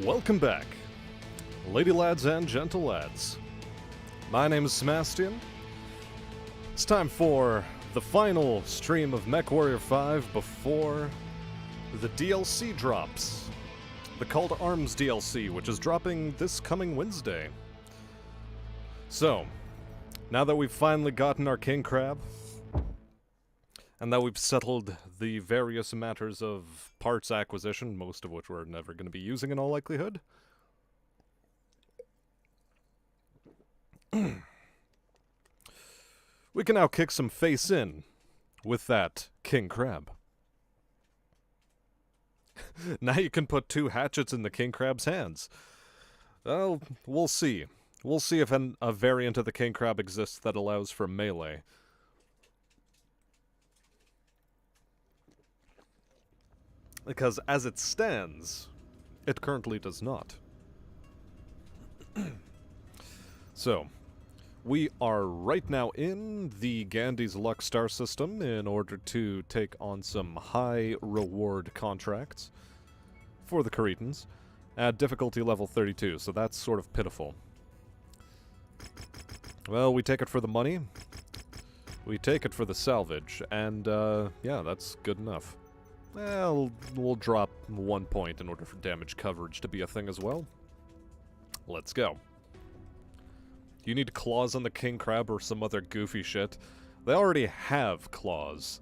Welcome back, Ladylads and gentlelads. My name is Sebastian. It's time for the final stream of MechWarrior 5 before the DLC drops. The Call to Arms DLC, which is dropping this coming Wednesday. So, now that we've finally gotten our king crab, and that we've settled the various matters of parts acquisition, most of which we're never going to be using in all likelihood, we can now kick some face in with that king crab. Now you can put 2 hatchets in the king crab's hands. Well, we'll see. We'll see if a variant of the king crab exists that allows for melee. Because as it stands, it currently does not. So, we are right now in the Gandhi's Luck Star system in order to take on some high reward contracts for the Caretans at difficulty level 32, so that's sort of pitiful. Well, we take it for the money, we take it for the salvage, and yeah, that's good enough. Well, we'll drop 1 point in order for damage coverage to be a thing as well. Let's go. You need claws on the king crab or some other goofy shit. They already have claws.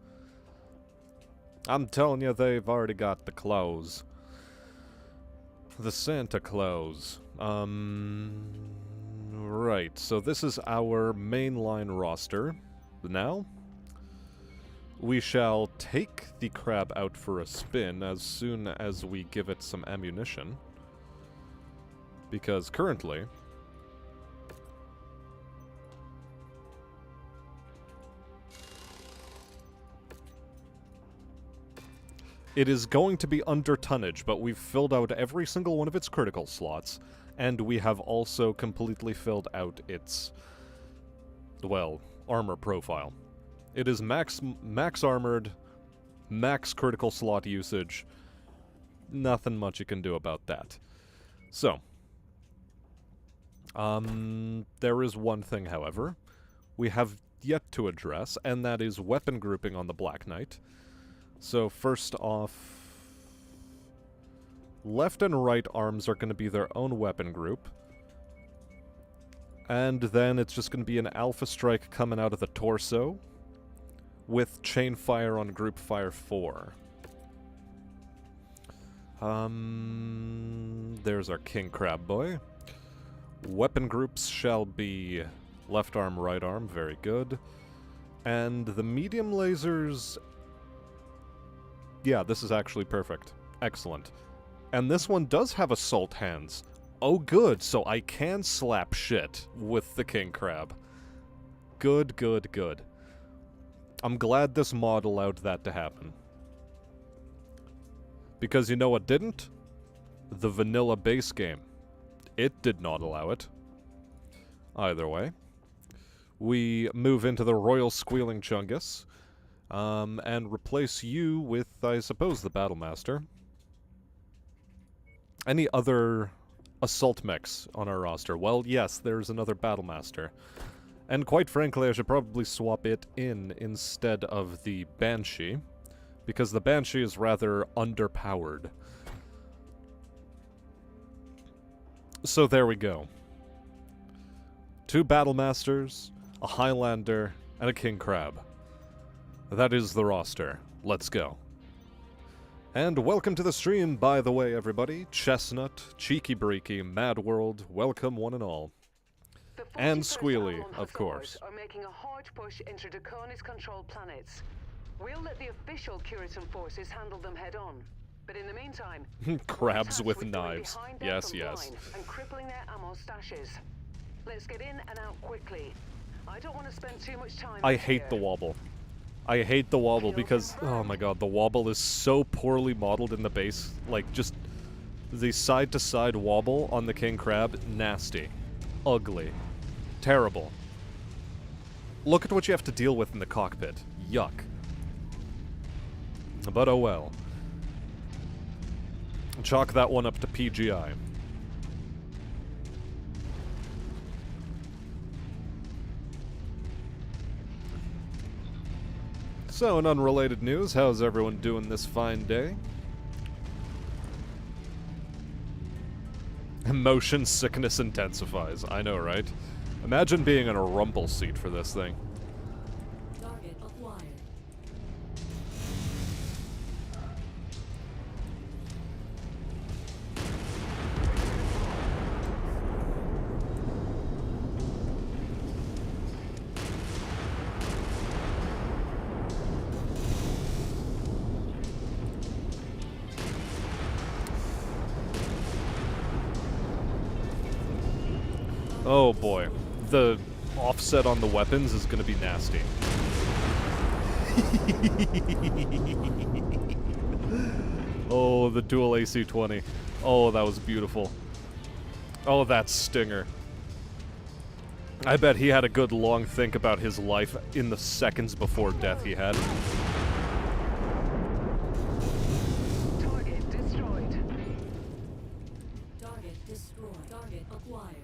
I'm telling you, they've already got the claws. The Santa Claus. Right, so this is our mainline roster. Now, we shall take the crab out for a spin as soon as we give it some ammunition. Because currently, it is going to be under tonnage, but we've filled out every single one of its critical slots, and we have also completely filled out its, well, armor profile. It is max armored, max critical slot usage. Nothing much you can do about that. So, there is one thing, however, we have yet to address, and that is weapon grouping on the Black Knight. So first off, left and right arms are going to be their own weapon group. And then it's just going to be an alpha strike coming out of the torso, with chain fire on group fire 4. There's our king crab boy. Weapon groups shall be left arm, right arm, very good. And the medium lasers, yeah, this is actually perfect. Excellent. And this one does have assault hands. Oh good, so I can slap shit with the king crab. Good, good, good. I'm glad this mod allowed that to happen. Because you know what didn't? The vanilla base game. It did not allow it. Either way. We move into the Royal Squealing Chungus. And replace you with, I suppose, the Battlemaster. Any other assault mechs on our roster? Well, yes, there's another Battlemaster. And quite frankly, I should probably swap it in instead of the Banshee, because the Banshee is rather underpowered. So there we go. 2 Battlemasters, a Highlander, and a King Crab. That is the roster. Let's go. And welcome to the stream, by the way, everybody. Chestnut, Cheeky Breaky, Mad World, welcome one and all. And Squealy, of course. Are making a hard push into Draconis-controlled planets. We'll let the official Curitan forces handle them head-on. But in the meantime, crabs with knives. Yes, yes. And crippling their ammo stashes. Let's get in and out quickly. I don't want to spend too much time. I hate the wobble. I hate the wobble because, oh my god, the wobble is so poorly modeled in the base. Like, just the side-to-side wobble on the king crab, nasty. Ugly. Terrible. Look at what you have to deal with in the cockpit. Yuck. But oh well. Chalk that one up to PGI. So, in unrelated news, how's everyone doing this fine day? Motion sickness intensifies. I know, right? Imagine being in a rumble seat for this thing. Target acquired. Oh boy. The offset on the weapons is gonna be nasty. Oh, the dual AC-20. Oh, that was beautiful. Oh, that stinger. I bet he had a good long think about his life in the seconds before death he had. Target destroyed. Target destroyed. Target acquired.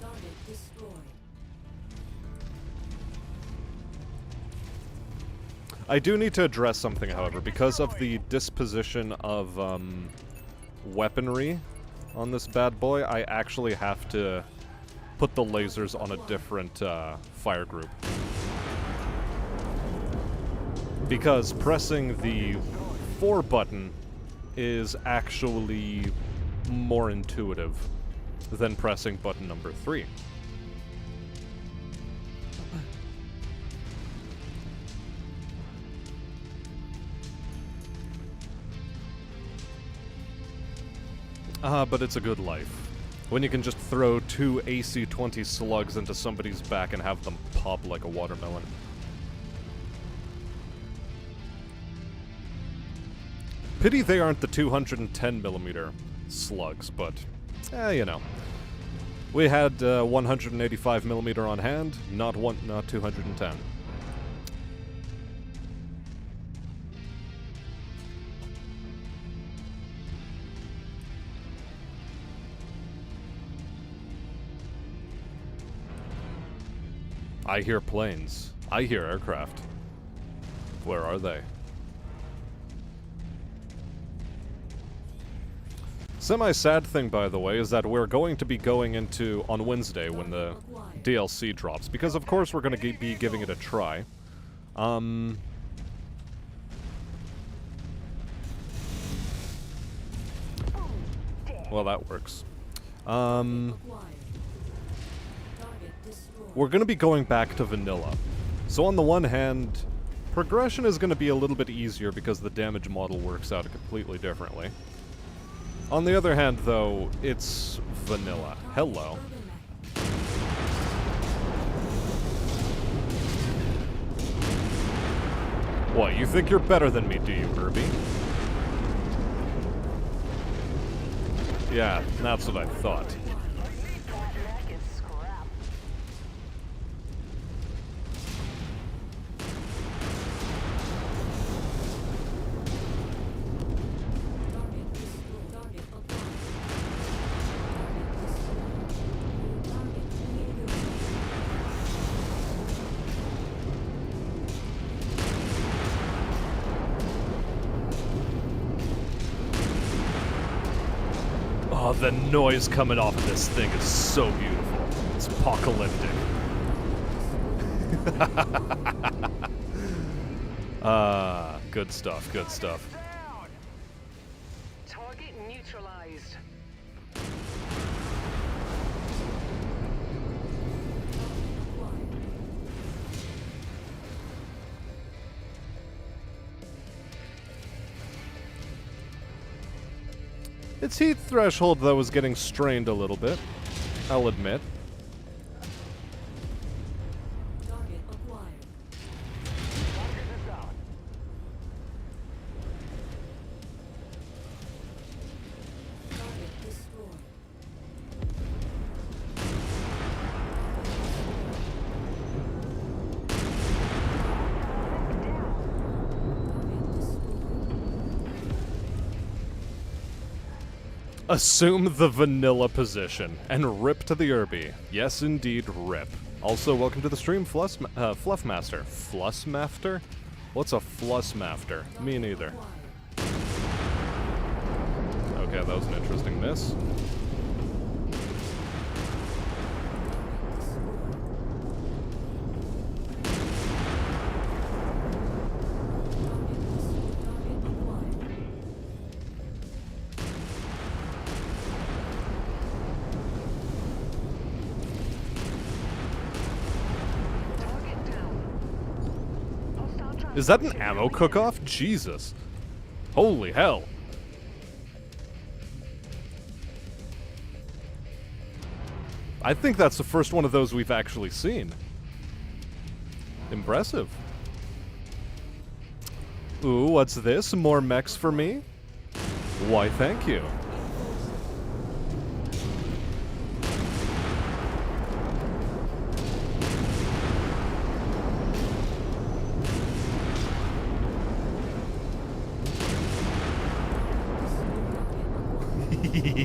Target destroyed. I do need to address something, however, because of the disposition of weaponry on this bad boy. I actually have to put the lasers on a different fire group, because pressing the 4 button is actually more intuitive than pressing button number 3. But it's a good life. When you can just throw 2 AC-20 slugs into somebody's back and have them pop like a watermelon. Pity they aren't the 210mm slugs, but, you know. We had 185mm on hand, not 210. I hear planes. I hear aircraft. Where are they? Semi-sad thing, by the way, is that we're going to be going into, on Wednesday, when the DLC drops, because of course we're going to be giving it a try. Well, that works. We're going to be going back to vanilla. So on the one hand, progression is going to be a little bit easier because the damage model works out completely differently. On the other hand, though, it's vanilla. Hello. What, you think you're better than me, do you, Herbie? Yeah, that's what I thought. Oh, the noise coming off of this thing is so beautiful. It's apocalyptic. Good stuff, good stuff. Target neutralized. Its heat threshold, though, is getting strained a little bit, I'll admit. Target acquired. Target destroyed. Target destroyed. Assume the vanilla position and rip to the Irby. Yes, indeed, rip. Also, welcome to the stream, Fluffmaster. Flussmafter? What's a Flussmafter? Me neither. Okay, that was an interesting miss. Is that an ammo cook-off? Jesus. Holy hell. I think that's the first one of those we've actually seen. Impressive. Ooh, what's this? More mechs for me? Why, thank you.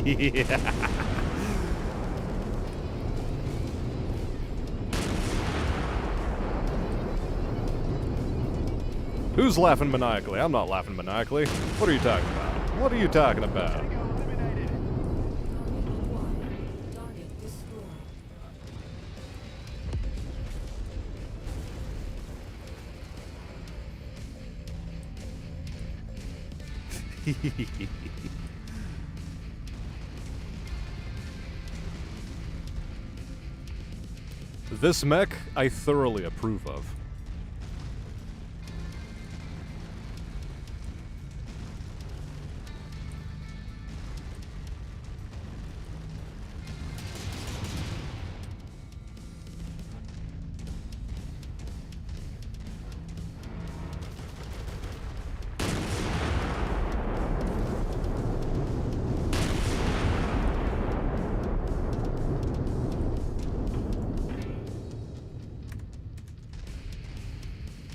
Yeah. Who's laughing maniacally? I'm not laughing maniacally. What are you talking about? What are you talking about? This mech, I thoroughly approve of.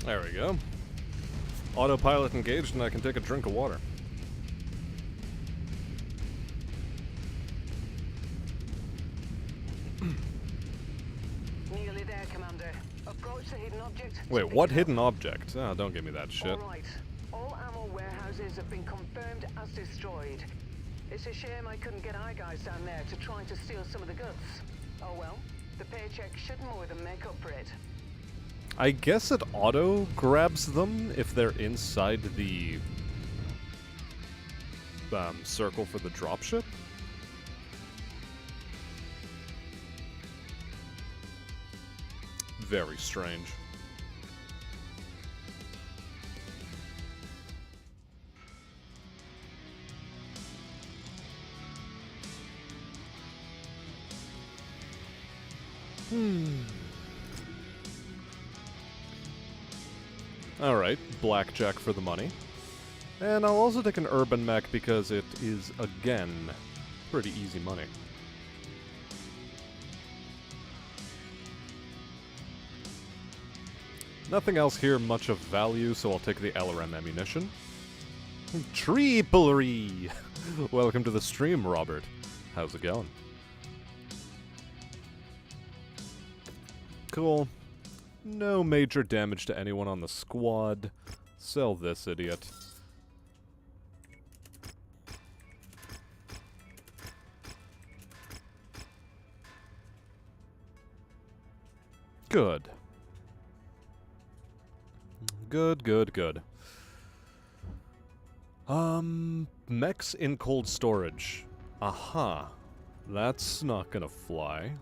There we go. Autopilot engaged and I can take a drink of water. Nearly there, Commander. Approach the hidden object. Wait, what hidden object? Oh, don't give me that shit. Alright. All ammo warehouses have been confirmed as destroyed. It's a shame I couldn't get our guys down there to try to steal some of the goods. Oh well. The paycheck should more than make up for it. I guess it auto grabs them if they're inside the circle for the dropship. Very strange. Alright, blackjack for the money. And I'll also take an urban mech because it is, again, pretty easy money. Nothing else here much of value, so I'll take the LRM ammunition. Triplery! Welcome to the stream, Robert. How's it going? Cool. No major damage to anyone on the squad. Sell this idiot. Good. Good, good, good. Mechs in cold storage. Aha. That's not gonna fly.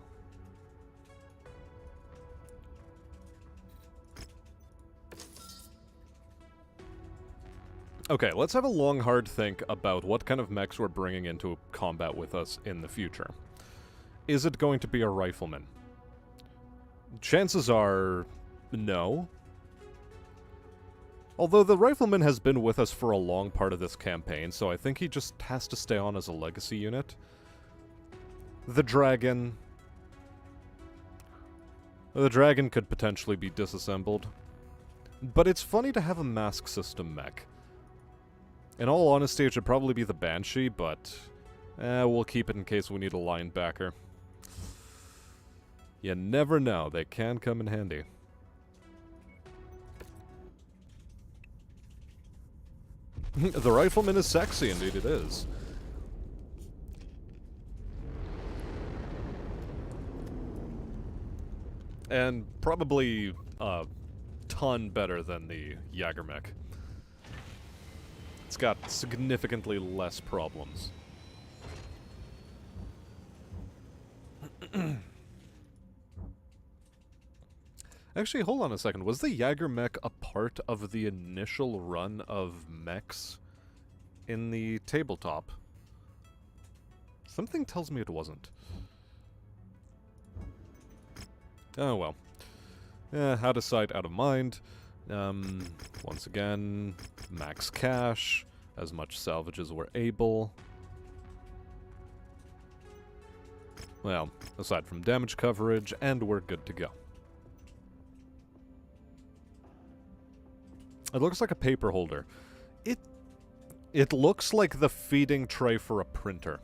Okay, let's have a long, hard think about what kind of mechs we're bringing into combat with us in the future. Is it going to be a Rifleman? Chances are, no. Although the Rifleman has been with us for a long part of this campaign, so I think he just has to stay on as a legacy unit. The Dragon... The Dragon could potentially be disassembled. But it's funny to have a mask system mech. In all honesty, it should probably be the Banshee, but We'll keep it in case we need a linebacker. You never know, they can come in handy. The Rifleman is sexy, indeed it is. And probably a ton better than the Jägermech. It's got significantly less problems. Actually, hold on a second. Was the Jägermech a part of the initial run of mechs in the tabletop? Something tells me it wasn't. Oh well. Out of sight, out of mind. Once again, max cash, as much salvage as we're able. Well, aside from damage coverage, and we're good to go. It looks like a paper holder. It looks like the feeding tray for a printer.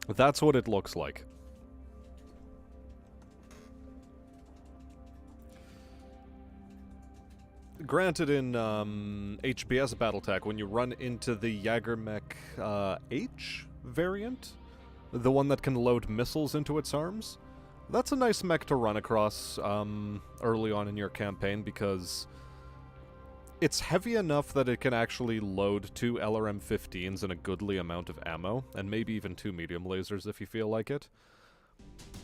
That's what it looks like. Granted, in HBS Battletech, when you run into the Jägermech H variant, the one that can load missiles into its arms, that's a nice mech to run across early on in your campaign, because it's heavy enough that it can actually load 2 LRM-15s and a goodly amount of ammo, and maybe even 2 medium lasers if you feel like it.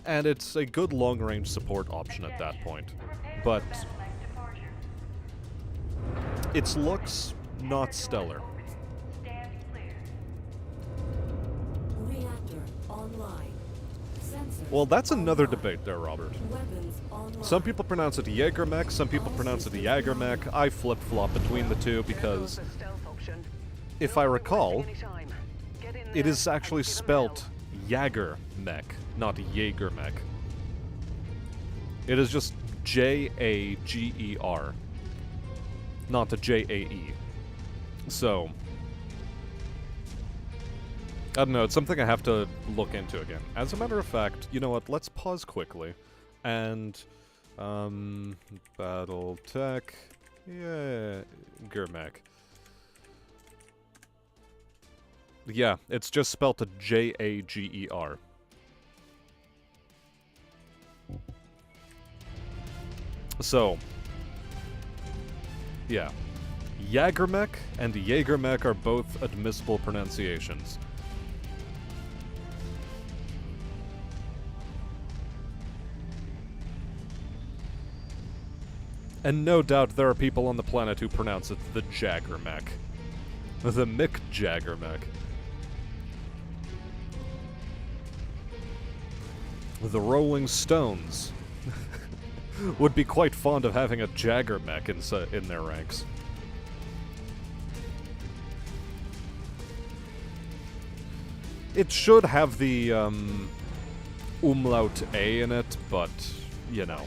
And it's a good long-range support option at that point. But its looks, not stellar. Reactor online. Sensors Well, that's another online. debate there, Robert. Weapons online. Some people pronounce it Jägermech, some people pronounce it Jägermech. I flip-flop between the two because, if I recall, it is actually spelt Jägermech, not Jägermech. It is just J-A-G-E-R, not a J-A-E. So, I don't know, it's something I have to look into again. As a matter of fact, you know what, let's pause quickly, and, Battletech, yeah, Jägermech. Yeah, it's just spelt a J-A-G-E-R. So, yeah. Jägermech and Jägermech are both admissible pronunciations. And no doubt there are people on the planet who pronounce it the Jägermech. The Mick Jägermech. The Rolling Stones would be quite fond of having a Jägermech in their ranks. It should have the umlaut A in it, but, you know.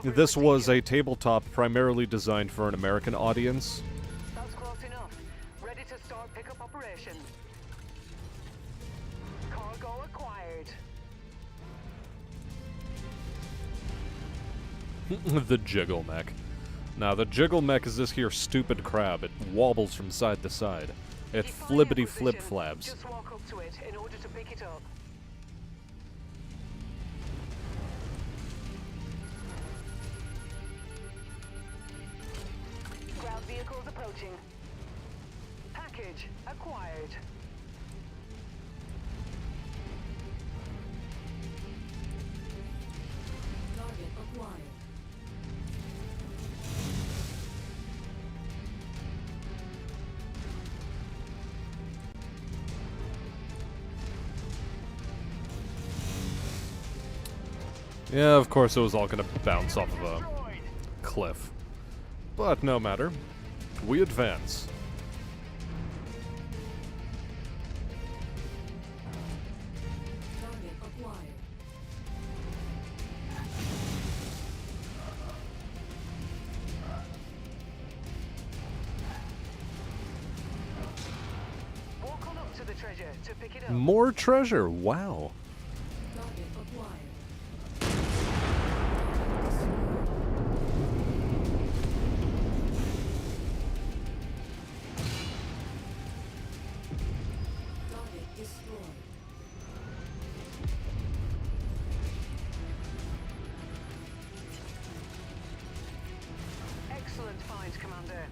This was a tabletop primarily designed for an American audience. That's close enough. Ready to start pickup operation. Cargo acquired. The Jiggle Mech. Now, the Jiggle Mech is this here stupid crab. It wobbles from side to side. It flippity flip flabs. Just walk up to it in order to pick it up. Ground vehicles approaching. Package acquired. Target acquired. Yeah, of course it was all gonna bounce off of a cliff. But no matter. We advance. Target acquired. treasure to pick it up. More treasure, wow. Target acquired. Target destroyed. Excellent find, Commander.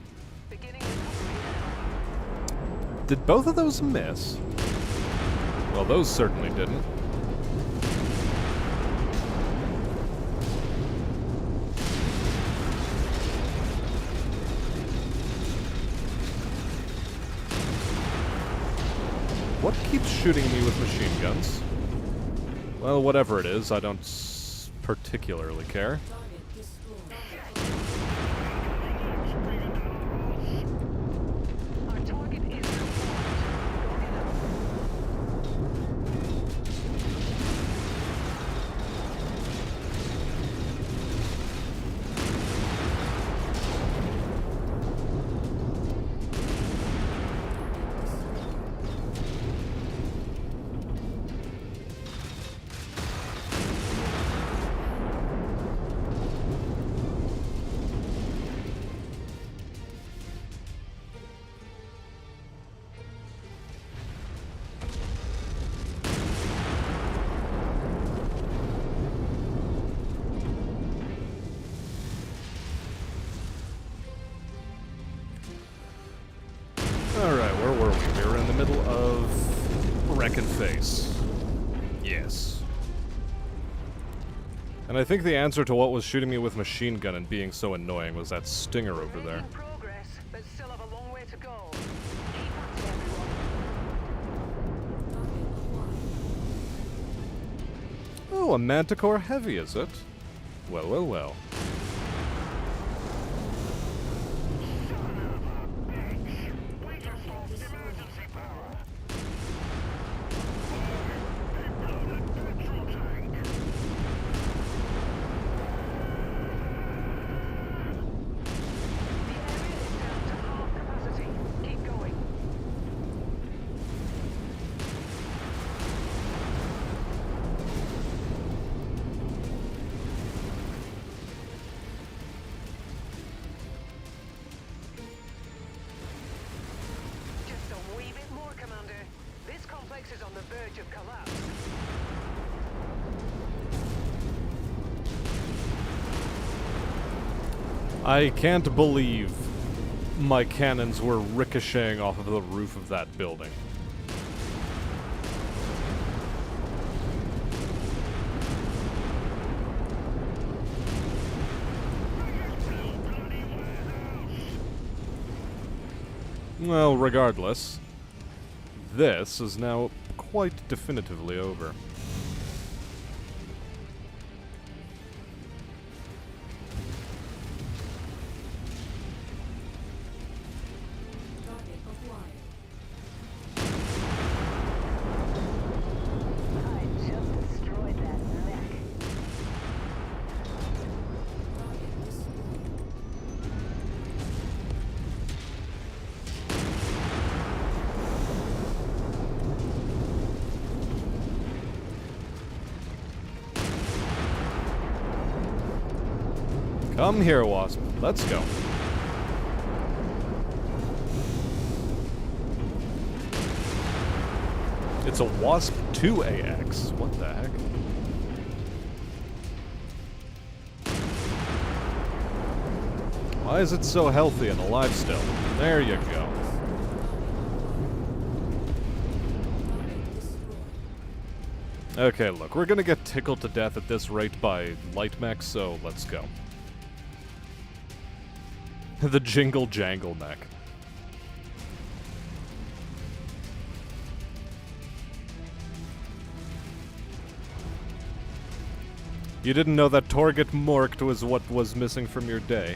Beginning recovery now. Did both of those miss? Well, those certainly didn't. What keeps shooting me with machine guns? Well, whatever it is, I don't particularly care. Target destroyed. Our target is confirmed. Go get him. Alright, where were we? We were in the middle of Wreck and Face. Yes. And I think the answer to what was shooting me with machine gun and being so annoying was that stinger over there. Making progress, but still have a long way to go. Keep at it, everyone. Target acquired. Oh, a Manticore Heavy, is it? Well, well, well. The area is down to half capacity. Keep going. Just a wee bit more, Commander. This complex is on the verge of collapse. I can't believe my cannons were ricocheting off of the roof of that building. Well, regardless, this is now quite definitively over. Target acquired. I just destroyed that mech. Target destroyed. Come here, Wasp. Let's go. It's a Wasp 2AX. What the heck? Why is it so healthy and alive still? There you go. Target destroyed. Okay, look, we're gonna get tickled to death at this rate by light mech, so let's go. The Jingle Jangle mech. You didn't know that Torget Morkt was what was missing from your day.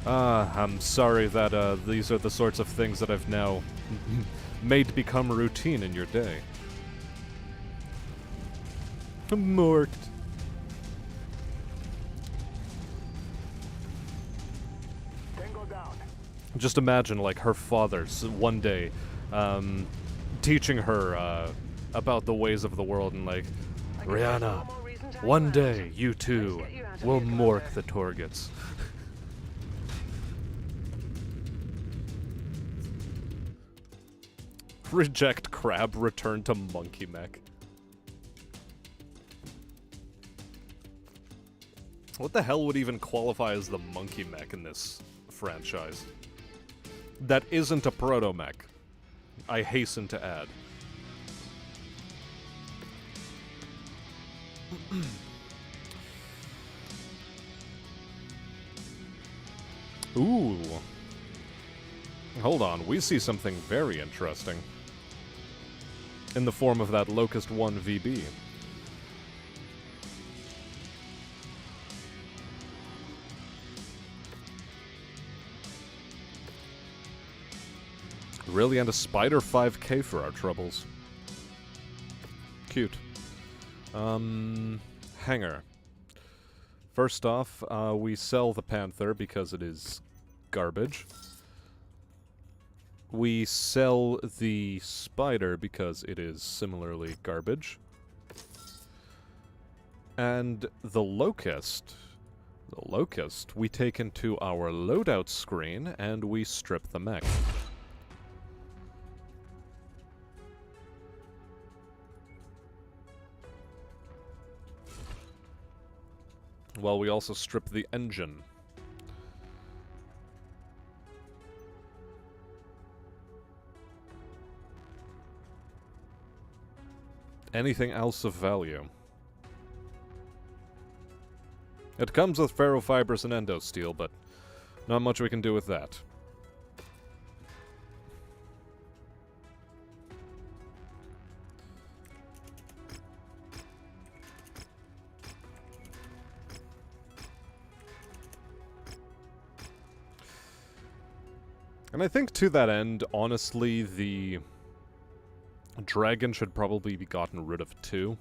I'm sorry that these are the sorts of things that I've now made become routine in your day. Morkt. Tango down. Just imagine, like, her father one day teaching her about the ways of the world and like, I guess there's Rihanna, no more reason to hang one around. day you too Let's get you out of will here, mork Commander. the Torgets. Reject crab, return to monkey mech. What the hell would even qualify as the monkey mech in this franchise? That isn't a proto mech. I hasten to add. Ooh. Hold on, we see something very interesting. In the form of that Locust 1 VB. Really, and a Spider 5K for our troubles. Cute. Hanger. First off, we sell the Panther because it is garbage. We sell the Spider because it is similarly garbage. And the Locust, we take into our loadout screen and we strip the mech. Well, we also strip the engine. Anything else of value? It comes with ferrofibers and endosteel, but not much we can do with that. And I think to that end, honestly, the dragon should probably be gotten rid of too.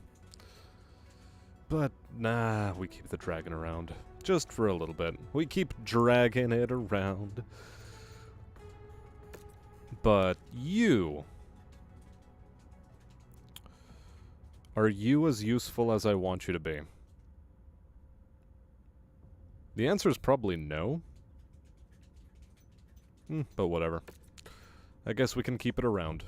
But nah, we keep the dragon around. Just for a little bit. We keep dragging it around. But you... Are you as useful as I want you to be? The answer is probably no. But whatever. I guess we can keep it around.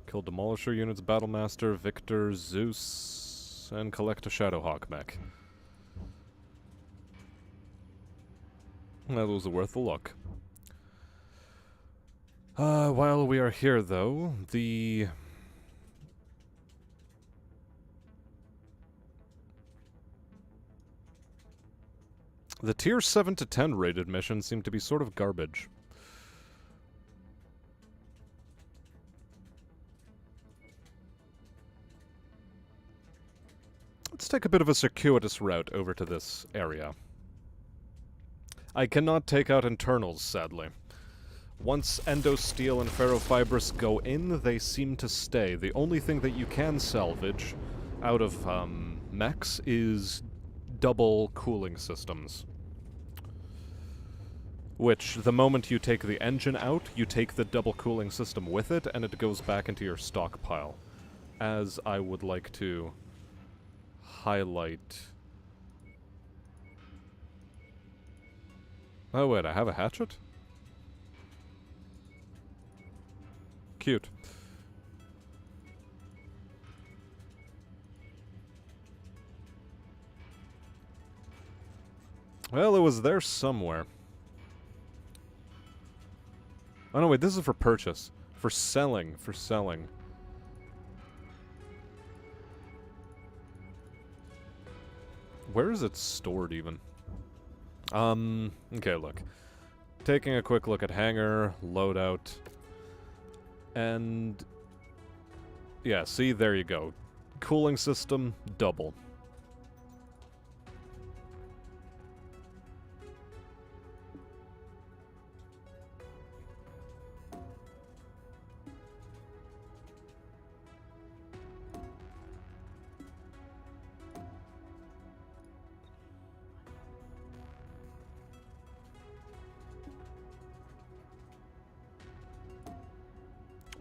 Kill Demolisher units, Battlemaster, Victor, Zeus, and collect a Shadowhawk mech. That was worth a look. While we are here, though, the tier 7 to 10 rated missions seem to be sort of garbage. Let's take a bit of a circuitous route over to this area. I cannot take out internals, sadly. Once endosteel and ferrofibrous go in, they seem to stay. The only thing that you can salvage out of mechs is double cooling systems. Which, the moment you take the engine out, you take the double cooling system with it, and it goes back into your stockpile. As I would like to highlight... Oh wait, I have a hatchet? Cute. Well, it was there somewhere. Oh no, wait, this is for purchase. For selling, Where is it stored, even? Okay, look. Taking a quick look at hangar, loadout, and... yeah, see, there you go. Cooling system, double.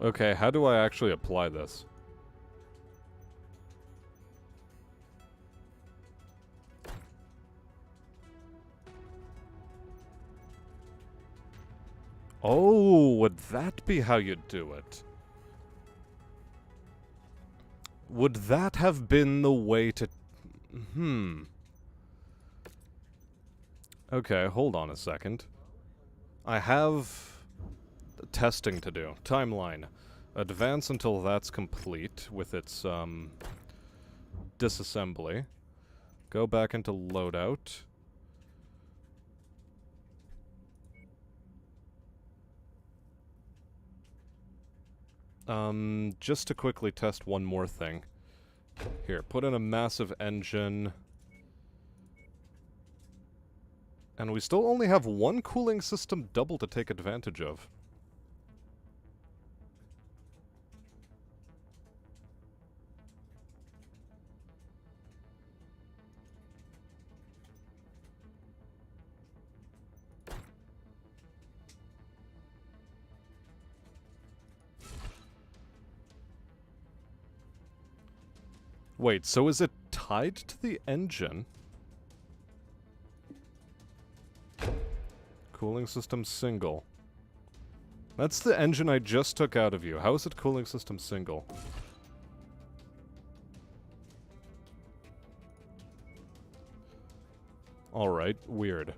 Okay, how do I actually apply this? Oh, would that be how you do it? Would that have been the way to... Okay, hold on a second. I have testing to do. Timeline. Advance until that's complete with its, disassembly. Go back into loadout. Just to quickly test one more thing. Here, put in a massive engine. And we still only have one cooling system double to take advantage of. Wait, so is it tied to the engine? Cooling system single. That's the engine I just took out of you. How is it cooling system single? Alright, weird.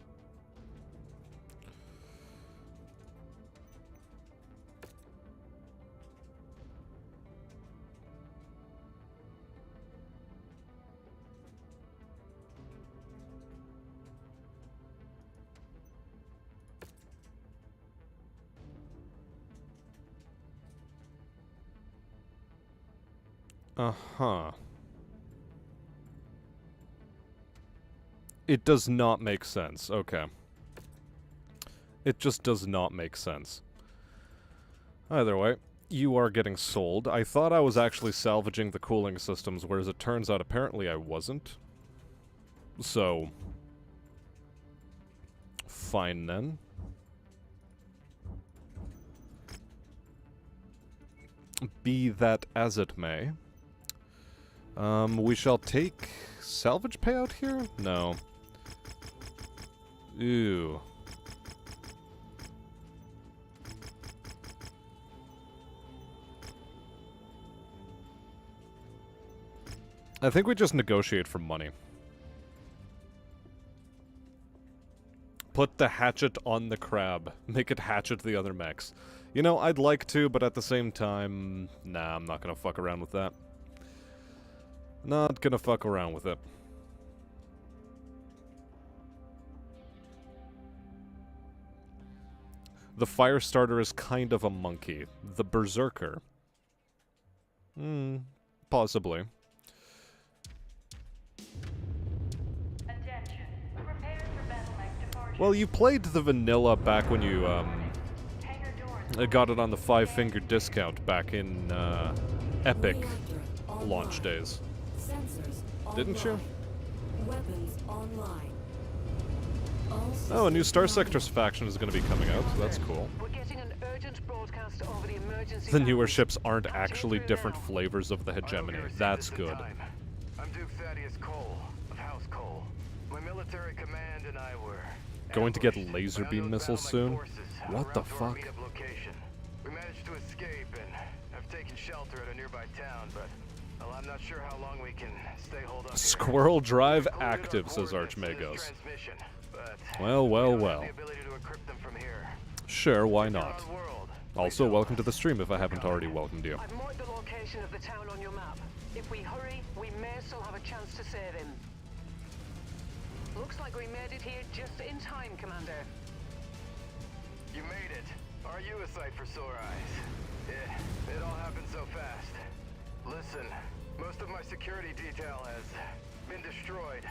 Uh-huh. It does not make sense. Okay. It just does not make sense. Either way, you are getting sold. I thought I was actually salvaging the cooling systems, whereas it turns out apparently I wasn't. So... fine then. Be that as it may. We shall take salvage payout here? No. Ew. I think we just negotiate for money. Put the hatchet on the crab. Make it hatchet the other mechs. You know, I'd like to, but at the same time... Nah, I'm not gonna fuck around with that. Not gonna fuck around with it. The fire starter is kind of a monkey. The berserker. Possibly. Well, you played the vanilla back when you, got it on the 5-finger discount back in, Epic launch days. Didn't you? Weapons online. Oh, a new Star Sectors faction is going to be coming out, so that's cool. We're getting an urgent broadcast over the emergency. The newer ships aren't actually different flavors of the hegemony. That's good. I'm Duke Thaddeus Cole of House Cole. My military command and I were Going to get laser beam missiles soon? What the fuck? We managed to escape and have taken shelter at a nearby town, but well, I'm not sure how long we can stay holed up here. Squirrel Drive active, says Archmagos. Well, well, well. Sure, why not? Also, welcome to the stream if I haven't already welcomed you. I've marked the location of the town on your map. If we hurry, we may still have a chance to save him. Looks like we made it here just in time, Commander. You made it. Are you a sight for sore eyes? It all happened so fast. Listen, most of my security detail has been destroyed.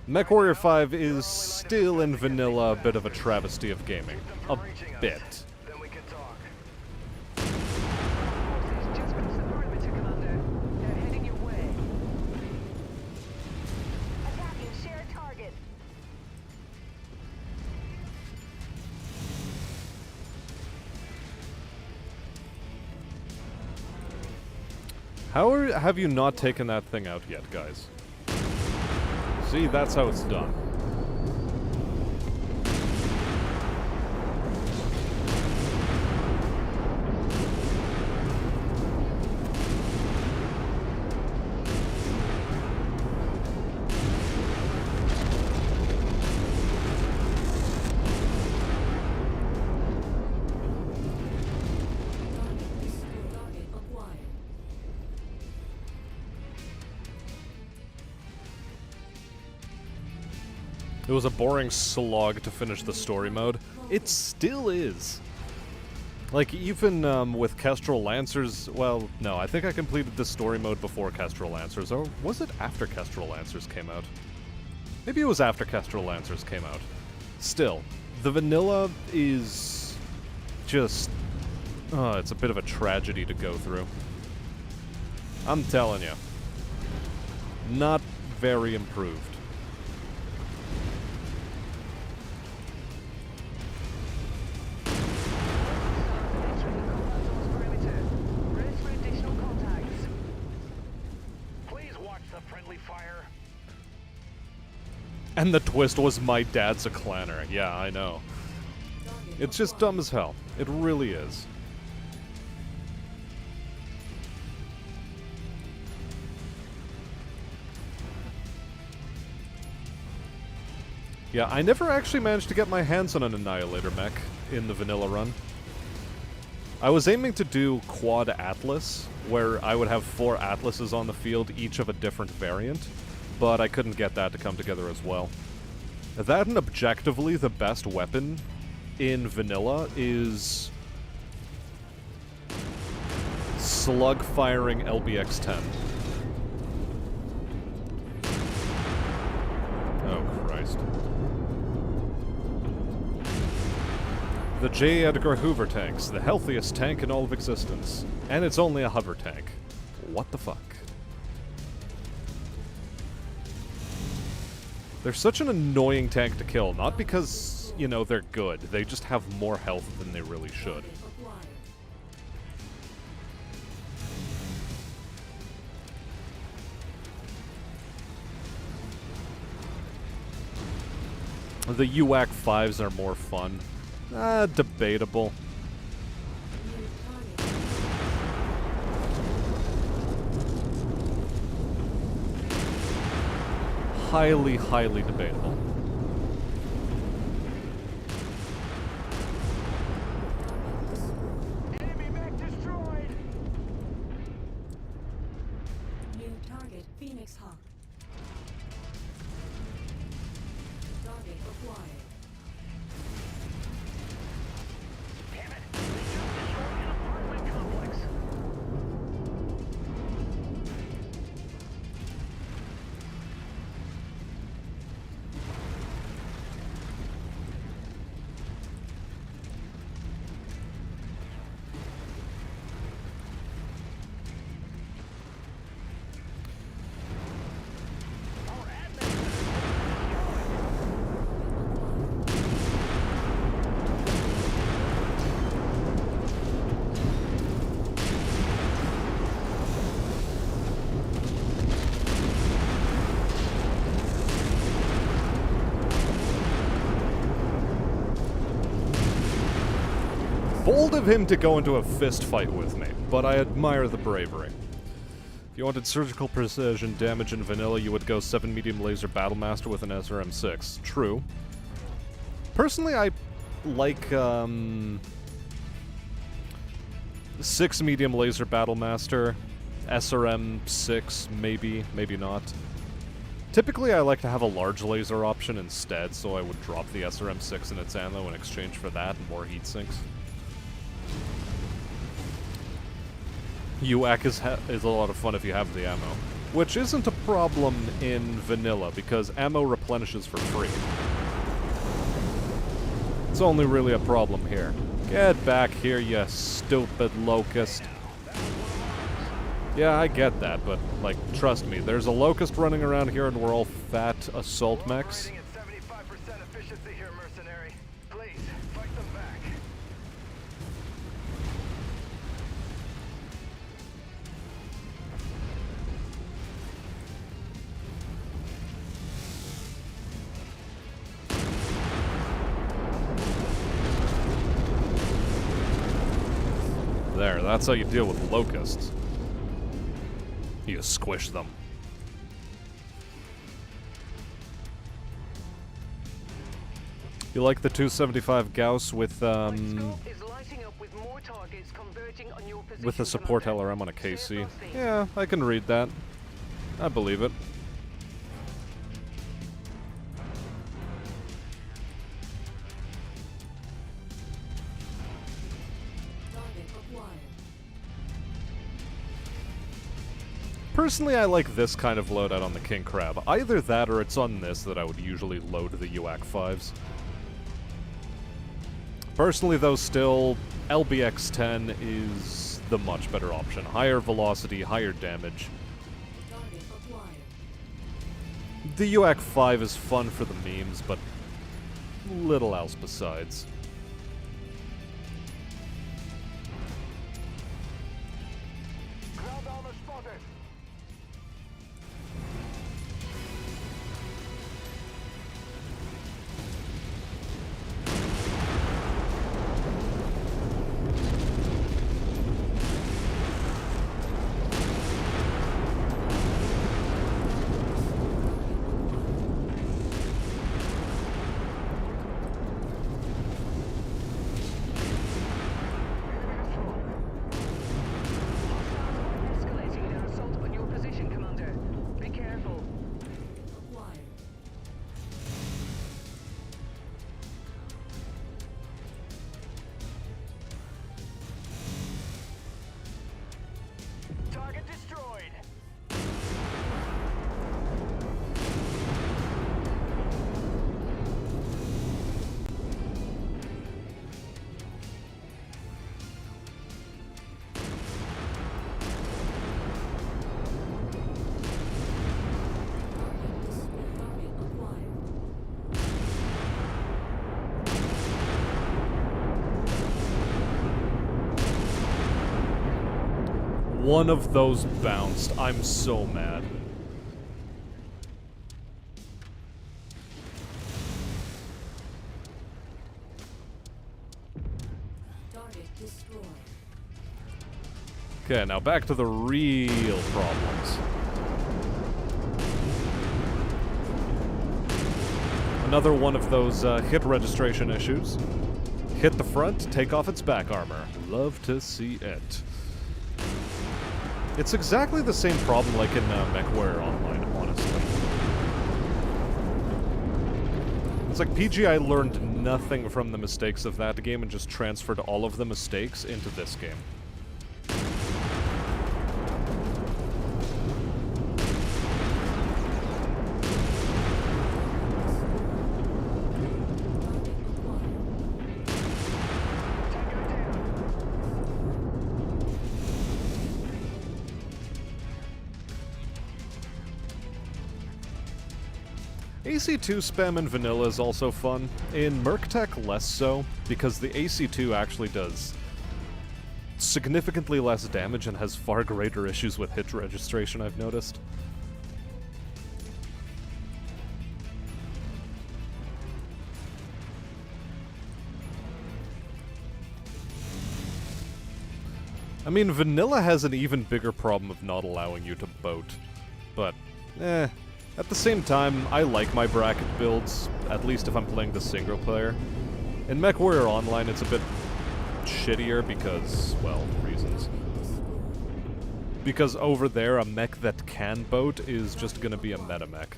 MechWarrior 5 is still in vanilla, a bit of a travesty of gaming. A bit. Then we can talk. Forces just crossed the perimeter, Commander. They're heading your way. Attacking shared target. Have you not taken that thing out yet, guys? See, that's how it's done. It was a boring slog to finish the story mode. It still is. Like, even with Kestrel Lancers... Well, no, I think I completed the story mode before Kestrel Lancers. Or was it after Kestrel Lancers came out? Maybe it was after Kestrel Lancers came out. Still, the vanilla is... just... it's a bit of a tragedy to go through. I'm telling you. Not very improved. And the twist was my dad's a clanner. Yeah, I know. It's just dumb as hell. It really is. Yeah, I never actually managed to get my hands on an Annihilator mech in the vanilla run. I was aiming to do Quad Atlas, where I would have 4 Atlases on the field, each of a different variant, but I couldn't get that to come together as well. That and objectively the best weapon in vanilla is slug-firing LBX-10. Oh, Christ. The J. Edgar Hoover tank's the healthiest tank in all of existence. And it's only a hover tank. What the fuck? They're such an annoying tank to kill, not because, you know, they're good. They just have more health than they really should. The UAC 5s are more fun. Debatable. Highly, highly debatable. Enemy mech destroyed! New target, Phoenix Hawk. Target acquired. Damn it! They just destroyed an apartment complex! Bold of him to go into a fist fight with me, but I admire the bravery. If you wanted surgical precision damage in vanilla, you would go 7 medium laser Battlemaster with an SRM-6. True. Personally, I like 6 medium laser Battlemaster, SRM-6 maybe, maybe not. Typically, I like to have a large laser option instead, so I would drop the SRM-6 in its ammo in exchange for that and more heat sinks. UAC is a lot of fun if you have the ammo, which isn't a problem in vanilla because ammo replenishes for free. It's only really a problem here. Get back here, you stupid locust. Yeah, I get that, but, like, trust me, there's a locust running around here and we're all fat assault mechs. Operating at 75% efficiency here, mercenary. Please, fight them back. There, that's how you deal with locusts. You squish them. You like the 275 Gauss with a support LRM on a KC? Yeah, I can read that. I believe it. Personally, I like this kind of loadout on the King Crab. Either that or it's on this that I would usually load the UAC 5s. Personally, though, still, LBX-10 is the much better option. Higher velocity, higher damage. The UAC 5 is fun for the memes, but little else besides. One of those bounced. I'm so mad. Target destroyed. Okay, now back to the real problems. Another one of those hit registration issues. Hit the front, take off its back armor. Love to see it. It's exactly the same problem like in MechWarrior Online, honestly. It's like PGI learned nothing from the mistakes of that game and just transferred all of the mistakes into this game. AC2 spam in vanilla is also fun. In Merctech, less so, because the AC2 actually does significantly less damage and has far greater issues with hit registration, I've noticed. I mean, vanilla has an even bigger problem of not allowing you to boat, but, at the same time, I like my bracket builds, at least if I'm playing the single player. In MechWarrior Online, it's a bit shittier because, well, reasons. Because over there, a mech that can boat is just gonna be a meta mech.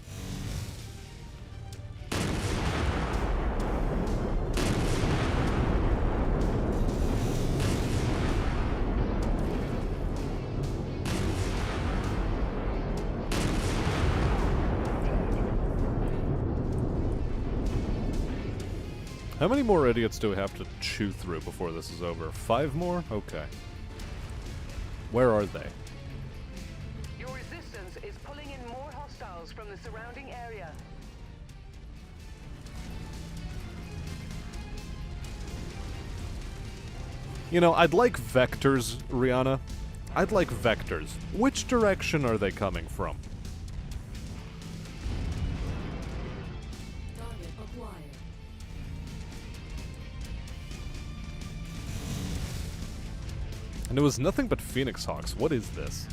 How many more idiots do we have to chew through before this is over? 5 more? Okay. Where are they? Your resistance is pulling in more hostiles from the surrounding area. You know, I'd like vectors, Rihanna. I'd like vectors. Which direction are they coming from? Target acquired. And it was nothing but Phoenix Hawks. What is this?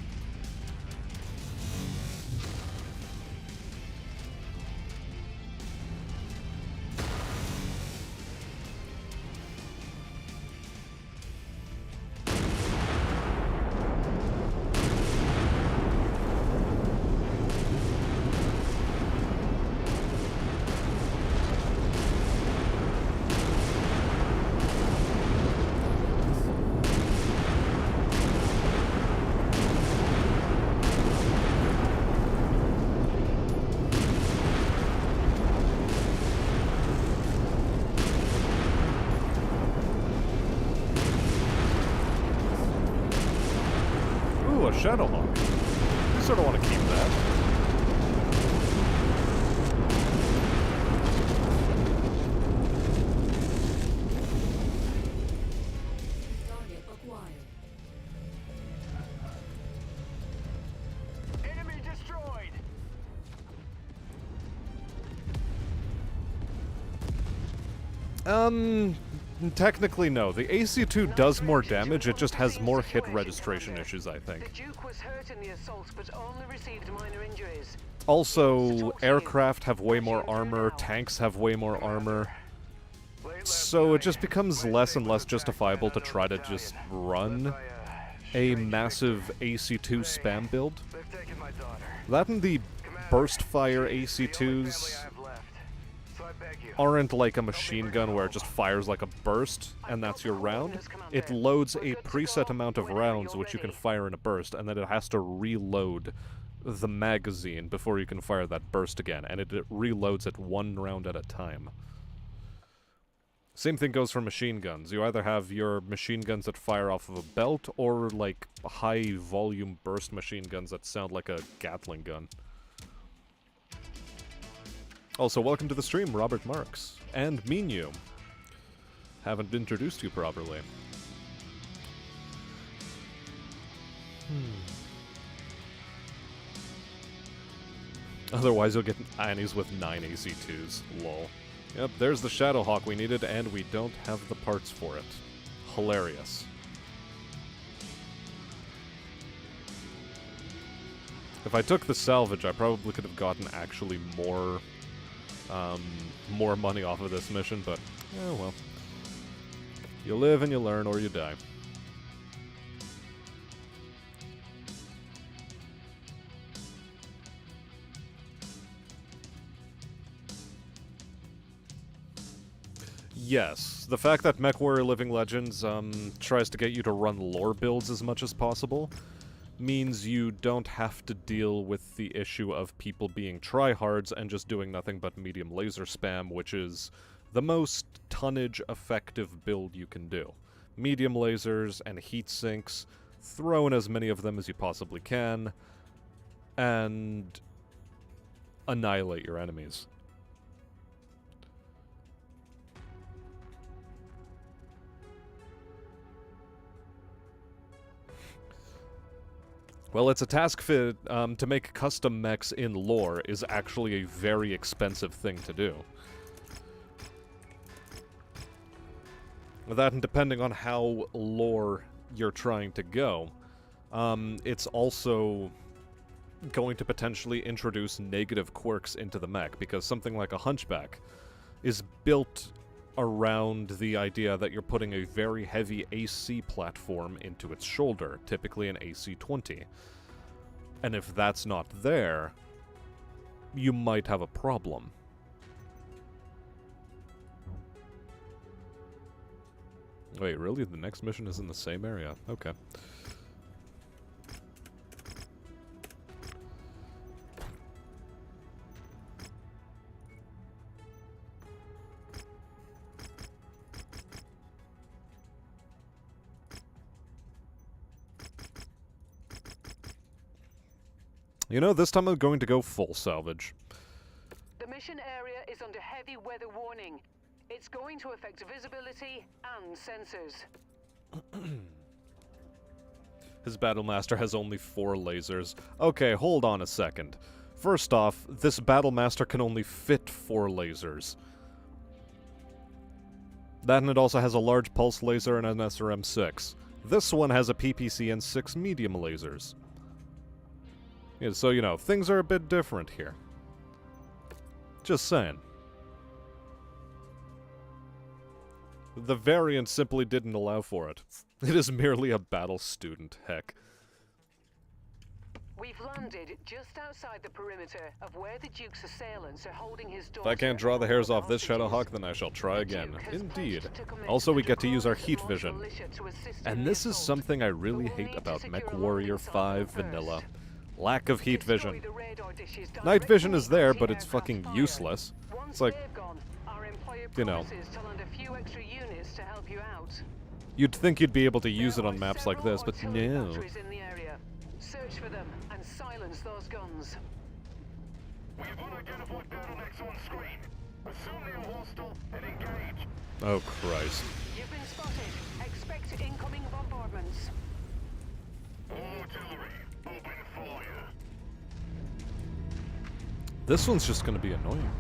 Ooh, a Shadowhawk. I sort of want to keep that. Target acquired. Enemy destroyed! Technically no. The AC-2 does more damage, it just has more hit registration issues, I The think. Duke was hurt in the assault, but only received minor injuries. Also, aircraft have way more armor, tanks have way more armor, so it just becomes less and less justifiable to try to just run a massive AC-2 spam build. They've taken my daughter. That and the burst fire The only family AC-2s I have left. So I beg you. aren't like a machine gun where it just fires like a burst, and that's your round. It loads a preset amount of rounds which you can fire in a burst, and then it has to reload the magazine before you can fire that burst again, and it reloads it one round at a time. Same thing goes for machine guns. You either have your machine guns that fire off of a belt, or like high volume burst machine guns that sound like a Gatling gun. Also, welcome to the stream, Robert Marks. And Minu. Haven't introduced you properly. Otherwise, you'll get Annies with 9 AC-2s. Lol. Yep, there's the Shadowhawk we needed, and we don't have the parts for it. Hilarious. If I took the salvage, I probably could have gotten actually more money off of this mission, but, oh well. You live and you learn, or you die. Yes, the fact that MechWarrior Living Legends tries to get you to run lore builds as much as possible means you don't have to deal with the issue of people being tryhards and just doing nothing but medium laser spam, which is the most tonnage effective build you can do. Medium lasers and heat sinks, throw in as many of them as you possibly can, and annihilate your enemies. Well, it's a task fit. To make custom mechs in lore is actually a very expensive thing to do. That, and depending on how lore you're trying to go, it's also going to potentially introduce negative quirks into the mech, because something like a Hunchback is built around the idea that you're putting a very heavy AC platform into its shoulder, typically an AC-20. And if that's not there, you might have a problem. Wait, really? The next mission is in the same area? Okay. You know, this time I'm going to go full salvage. The mission area is under heavy weather warning. It's going to affect visibility and sensors. His Battlemaster has only 4 lasers. Okay, hold on a second. First off, this Battlemaster can only fit 4 lasers. That, and it also has a large pulse laser and an SRM-6. This one has a PPC and 6 medium lasers. Yeah, so, you know, things are a bit different here. Just saying. The variant simply didn't allow for it. It is merely a battle student, heck. We've landed just outside the perimeter of where the Duke's assailants are holding his If I can't draw the hairs off this Shadowhawk, then I shall try again. Indeed. Also, we get to use our heat vision. And this is something I really hate about MechWarrior 5 Vanilla. Lack of heat vision. Night vision is there, but it's fucking useless. It's like, you know, you'd think you'd be able to use it on maps like this, but no. Search for them and silence those guns. We have unidentified bottlenecks on screen. Assume they are hostile and engage. Oh, Christ. You've been spotted. Expect incoming bombardments. All artillery, open fire. This one's just gonna be annoying.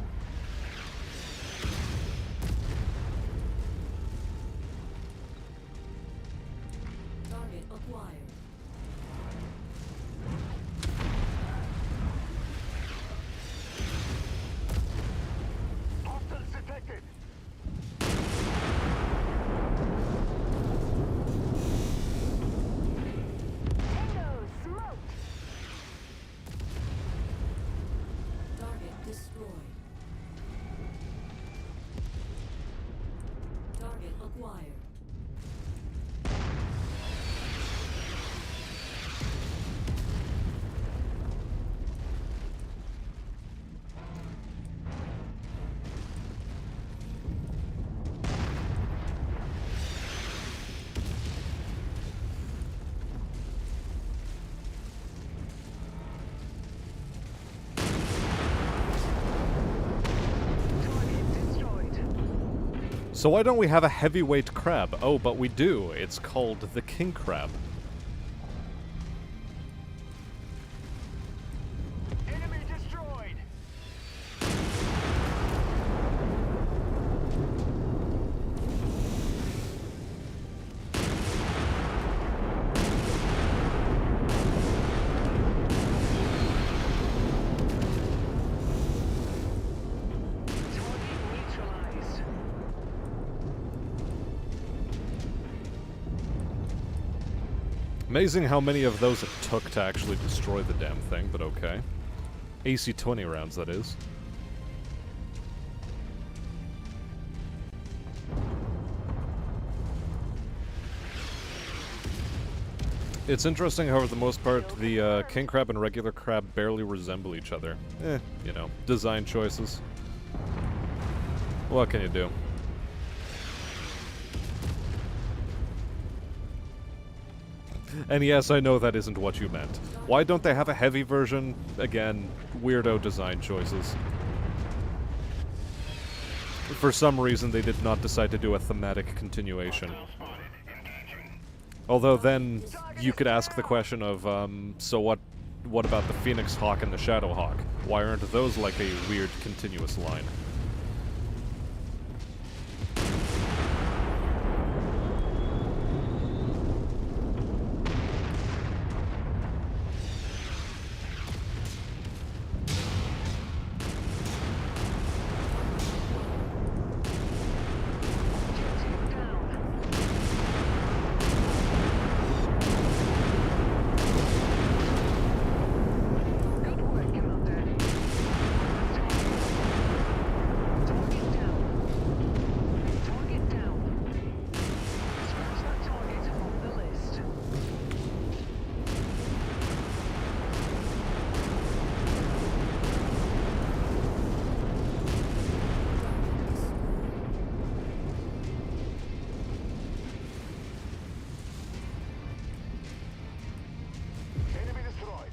Target acquired. Hostiles detected. Tango smoked. Target destroyed. Target acquired. Target destroyed. So why don't we have a heavyweight crab? Oh, but we do. It's called the king crab. Enemy destroyed. Target neutralized. Amazing how many of those it took to actually destroy the damn thing, but okay. AC-20 rounds, that is. It's interesting how, for the most part, the king crab and regular crab barely resemble each other. You know, design choices. What can you do? And yes, I know that isn't what you meant. Why don't they have a heavy version? Again, weirdo design choices. For some reason, they did not decide to do a thematic continuation. Although then, you could ask the question of, so what about the Phoenix Hawk and the Shadow Hawk? Why aren't those like a weird continuous line? Good work, Commander. Target down. Target down. Scratch that target off the list. Enemy destroyed.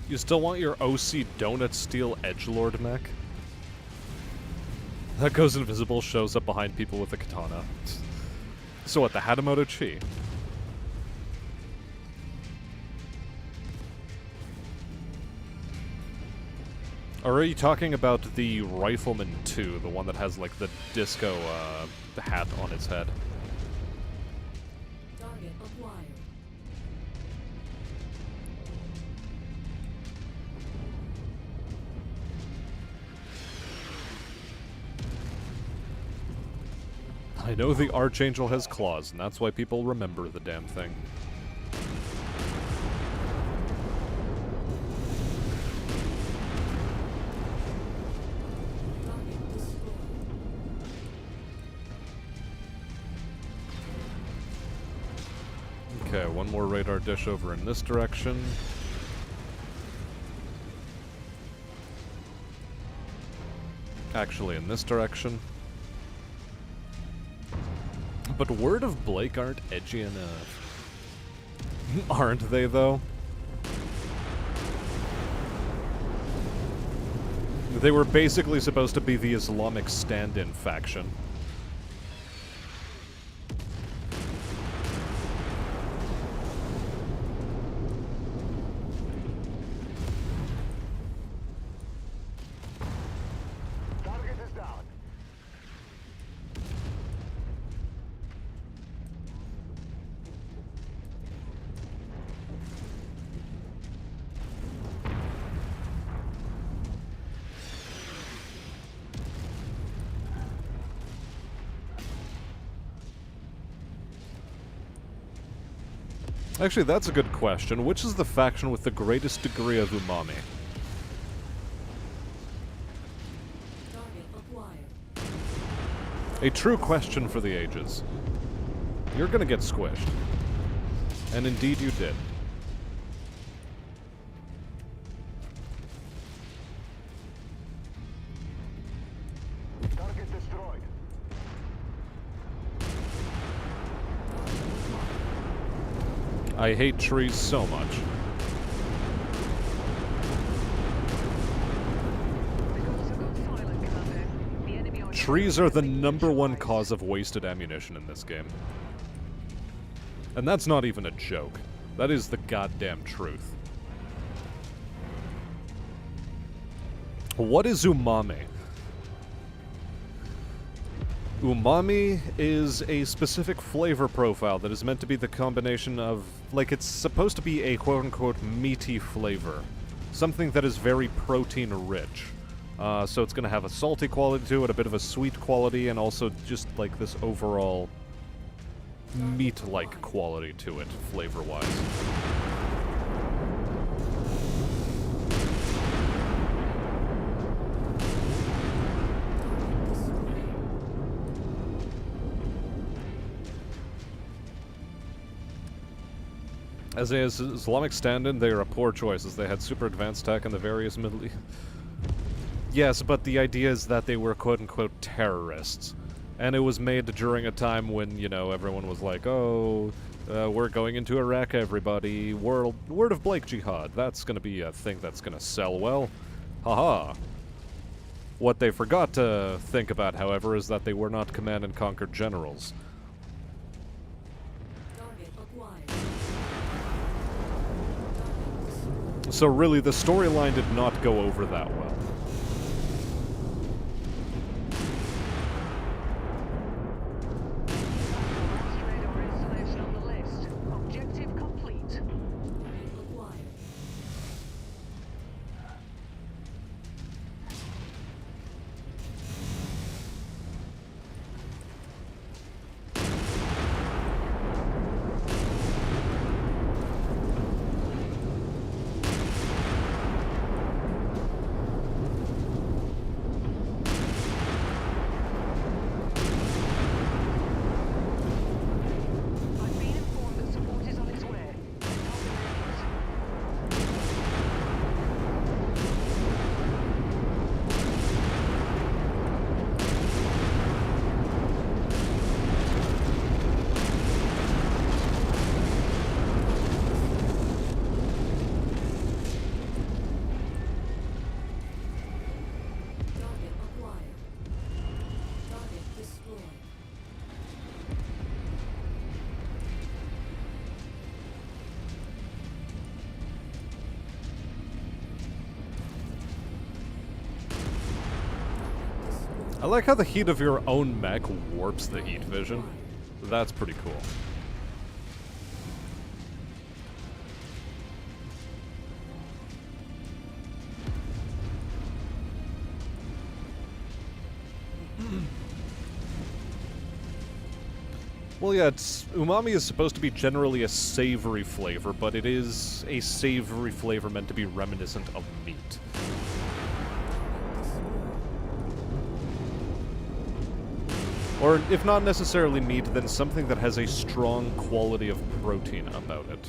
You still want your OC Donut Steel Edgelord mech? That goes invisible, shows up behind people with a katana. So what, the Hatamoto Chi? Or are you talking about the Rifleman 2, the one that has, like, the disco, hat on its head? Target acquired. I know the Archangel has claws, and that's why people remember the damn thing. Target destroyed. Okay, one more radar dish over in this direction. Actually, in this direction. But Word of Blake aren't edgy enough. Aren't they, though? They were basically supposed to be the Islamic stand-in faction. Target is down. Actually, that's a good question. Which is the faction with the greatest degree of umami? Target acquired. A true question for the ages. You're gonna get squished. And indeed you did. Target destroyed. I hate trees so much. Because of good silent, Commander. The enemy are Trees are the being number one neutralized. cause of wasted ammunition in this game. And that's not even a joke. That is the goddamn truth. What is umami? Umami is a specific flavor profile that is meant to be the combination of, like, it's supposed to be a quote-unquote meaty flavor. Something that is very protein-rich. So it's gonna have a salty quality to it, a bit of a sweet quality, and also just, like, this overall meat-like quality to it, flavor-wise. As an Islamic stand-in, they are a poor choice, as they had super advanced tech in the various Middle East. Yes, but the idea is that they were quote-unquote terrorists. And it was made during a time when, you know, everyone was like, oh, we're going into Iraq, everybody. Word of Blake jihad. That's gonna be a thing that's gonna sell well. Haha. What they forgot to think about, however, is that they were not command and conquer generals. Target acquired. So really, the storyline did not go over that well. Last radar installation on the list. Objective complete. Target acquired. like how the heat of your own mech warps the heat vision. That's pretty cool. Well, yeah, umami is supposed to be generally a savory flavor, but it is a savory flavor meant to be reminiscent of meat. Or, if not necessarily meat, then something that has a strong quality of protein about it.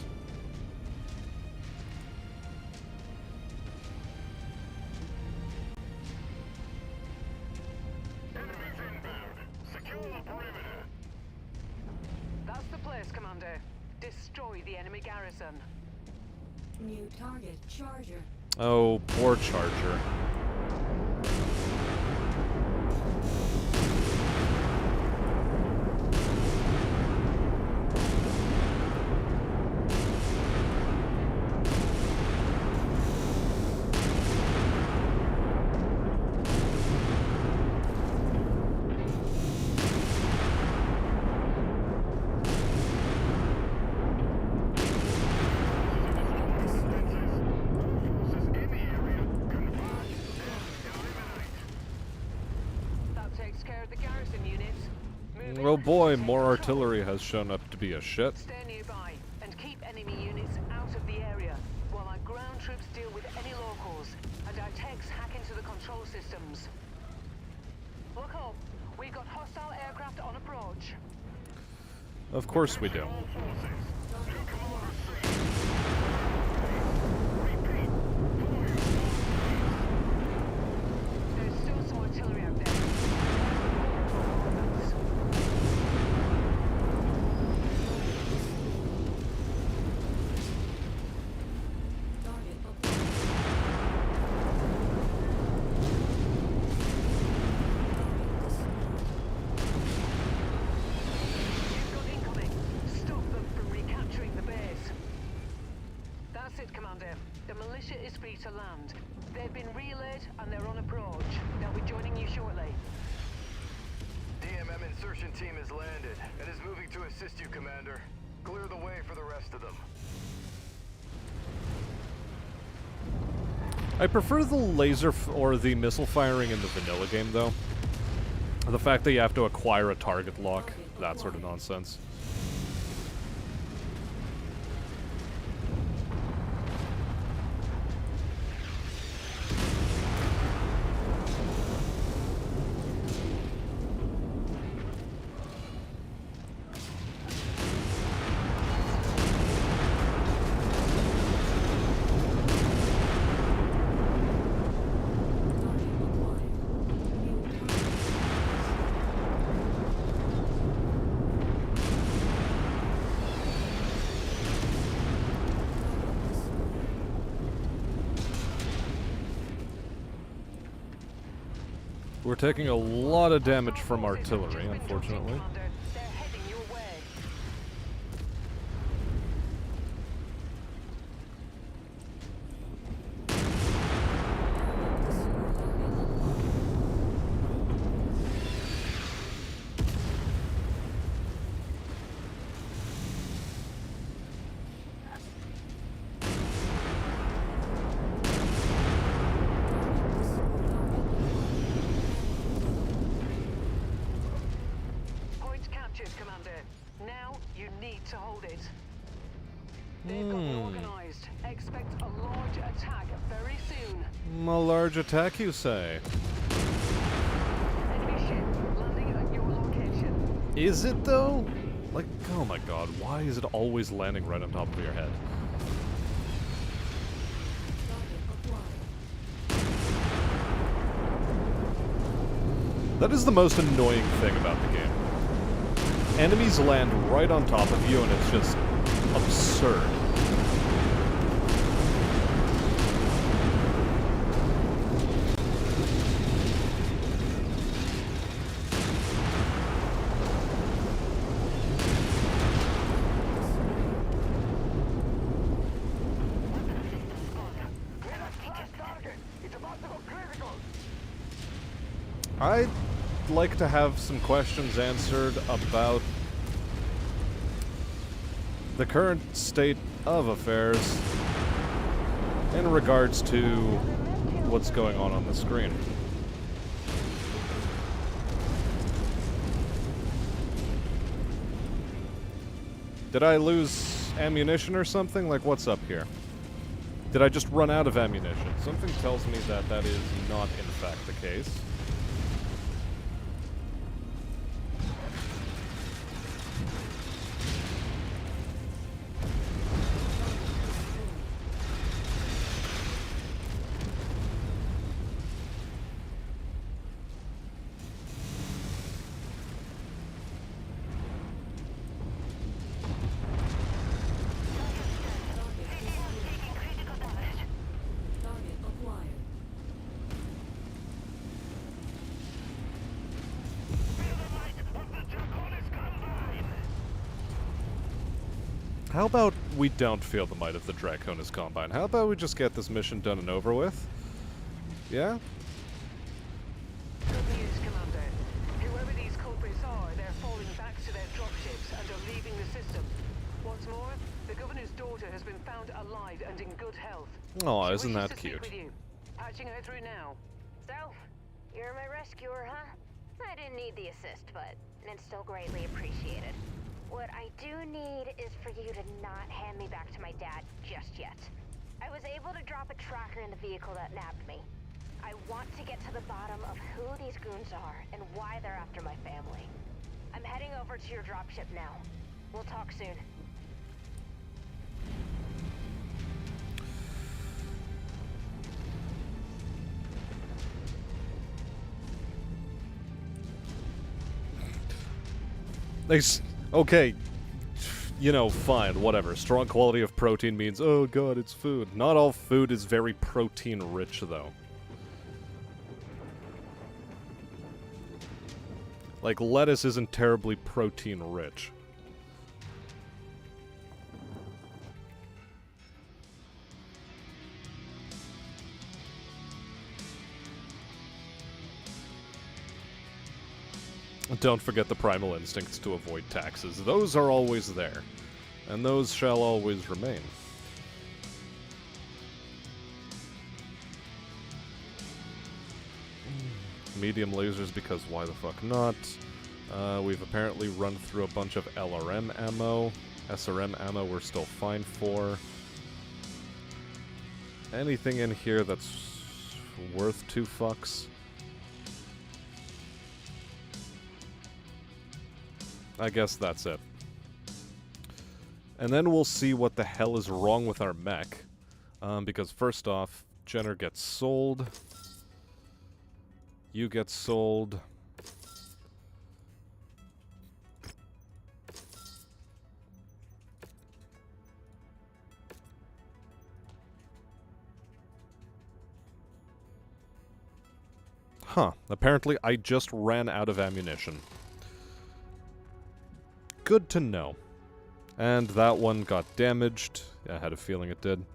That's the place, Commander. Destroy the enemy garrison. New target, Charger. Oh, poor Charger. Oh boy, more artillery has shown up to be a shit. Stay nearby and keep enemy units out of the area while our ground troops deal with any locals and our techs hack into the control systems. Look up. We've got hostile aircraft on approach. Of course we do. There's still some artillery out there. The militia is free to land. They've been relayed and they're on approach. They'll be joining you shortly. DMM insertion team has landed and is moving to assist you, Commander. Clear the way for the rest of them. I prefer the laser or the missile firing in the vanilla game, though. The fact that you have to acquire a target lock, that sort of nonsense. We're taking a lot of damage from artillery, unfortunately. They're heading your way. Now you need to hold it. They've got organized. Expect a large attack very soon. A large attack, you say? Enemy ship landing at your location. Is it, though? Like, oh my god, why is it always landing right on top of your head? That is the most annoying thing about the game. Enemies land right on top of you, and it's just absurd. like to have some questions answered about the current state of affairs in regards to what's going on the screen. Did I lose ammunition or something? Like, what's up here? Did I just run out of ammunition? Something tells me that that is not, in fact, the case. How about we don't feel the might of the Draconis Combine? How about we just get this mission done and over with? Yeah? Good news, Commander. Whoever these culprits are, they're falling back to their dropships and are leaving the system. What's more, the governor's daughter has been found alive and in good health. Aw, She isn't wishes that to speak cute? with you. Patching her through now. So, you're my rescuer, huh? I didn't need the assist, but it's still greatly appreciated. What I do need is for you to not hand me back to my dad just yet. I was able to drop a tracker in the vehicle that nabbed me. I want to get to the bottom of who these goons are and why they're after my family. I'm heading over to your dropship now. We'll talk soon. Okay, you know, fine, whatever. Strong quality of protein means, oh god, it's food. Not all food is very protein-rich, though. Like, lettuce isn't terribly protein-rich. Don't forget the primal instincts to avoid taxes. Those are always there, and those shall always remain. Medium lasers, because why the fuck not? We've apparently run through a bunch of LRM ammo. SRM ammo we're still fine for. Anything in here that's worth 2 fucks? I guess that's it. And then we'll see what the hell is wrong with our mech. Because first off, Jenner gets sold. You get sold. Huh. Apparently I just ran out of ammunition. Good to know. And that one got damaged. I had a feeling it did.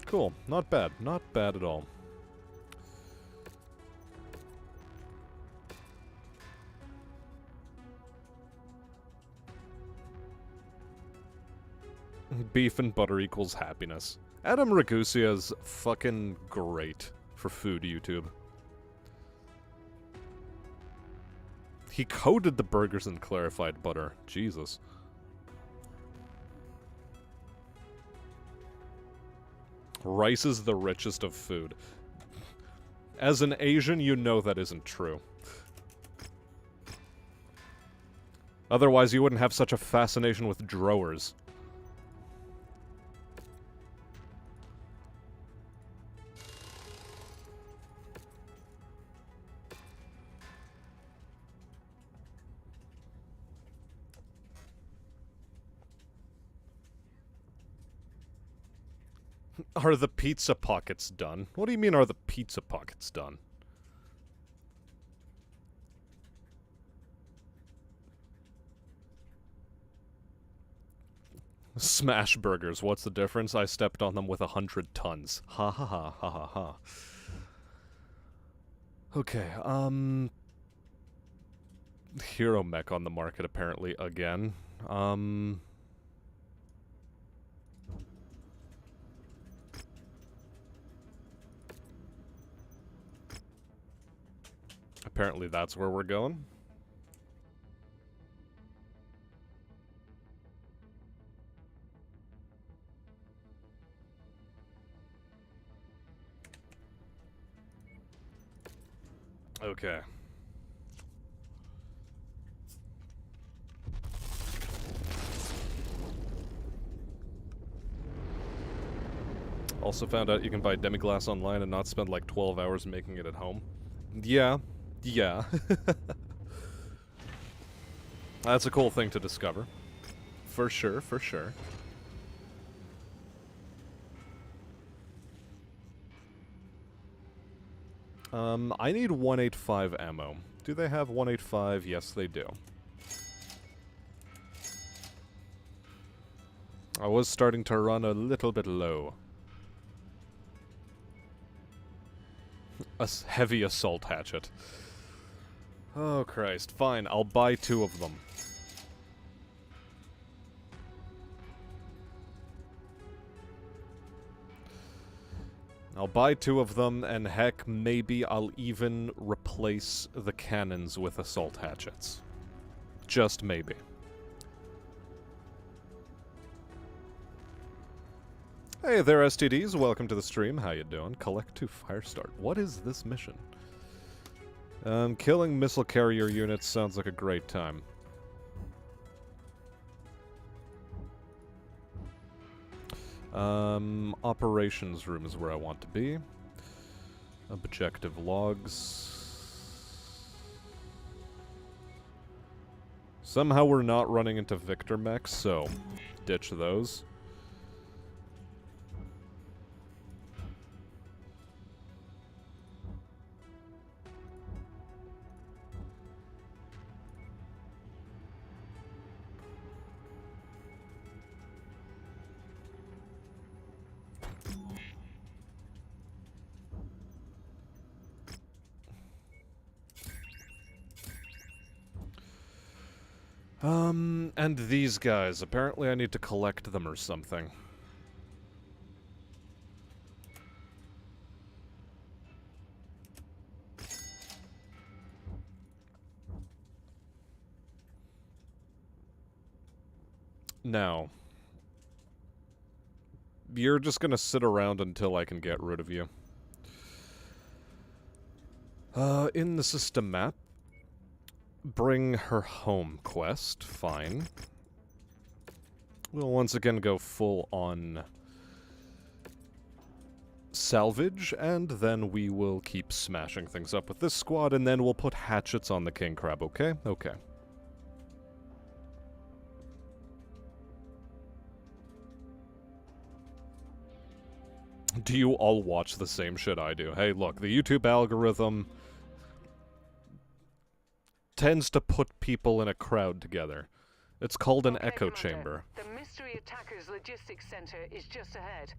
Cool. Not bad. Not bad at all. Beef and butter equals happiness. Adam Ragusa is fucking great for food YouTube. He coated the burgers in clarified butter. Jesus. Rice is the richest of food. As an Asian, you know that isn't true. Otherwise, you wouldn't have such a fascination with drawers. Are the pizza pockets done? What do you mean, are the pizza pockets done? Smash burgers, what's the difference? I stepped on them with 100 tons. Ha ha ha ha ha ha. Okay, Hero mech on the market apparently again. Apparently that's where we're going. Okay. Also found out you can buy Demiglass online and not spend like 12 hours making it at home. Yeah. Yeah. That's a cool thing to discover. For sure, for sure. I need 185 ammo. Do they have 185? Yes, they do. I was starting to run a little bit low. A heavy assault hatchet. Oh, Christ. Fine, I'll buy 2 of them. I'll buy 2 of them, and heck, maybe I'll even replace the cannons with assault hatchets. Just maybe. Hey there, STDs. Welcome to the stream. How you doing? Collect 2 Firestart. What is this mission? Killing missile carrier units sounds like a great time. Operations room is where I want to be. Objective logs. Somehow we're not running into Victor mechs, so ditch those. And these guys. Apparently I need to collect them or something. Now, you're just gonna sit around until I can get rid of you. In the system map, bring her home quest, fine. We'll once again go full on salvage, and then we will keep smashing things up with this squad, and then we'll put hatchets on the king crab, okay? Okay. Do you all watch the same shit I do? Hey, look, the YouTube algorithm tends to put people in a crowd together. It's called an echo chamber. The mystery attacker's logistics center is just ahead.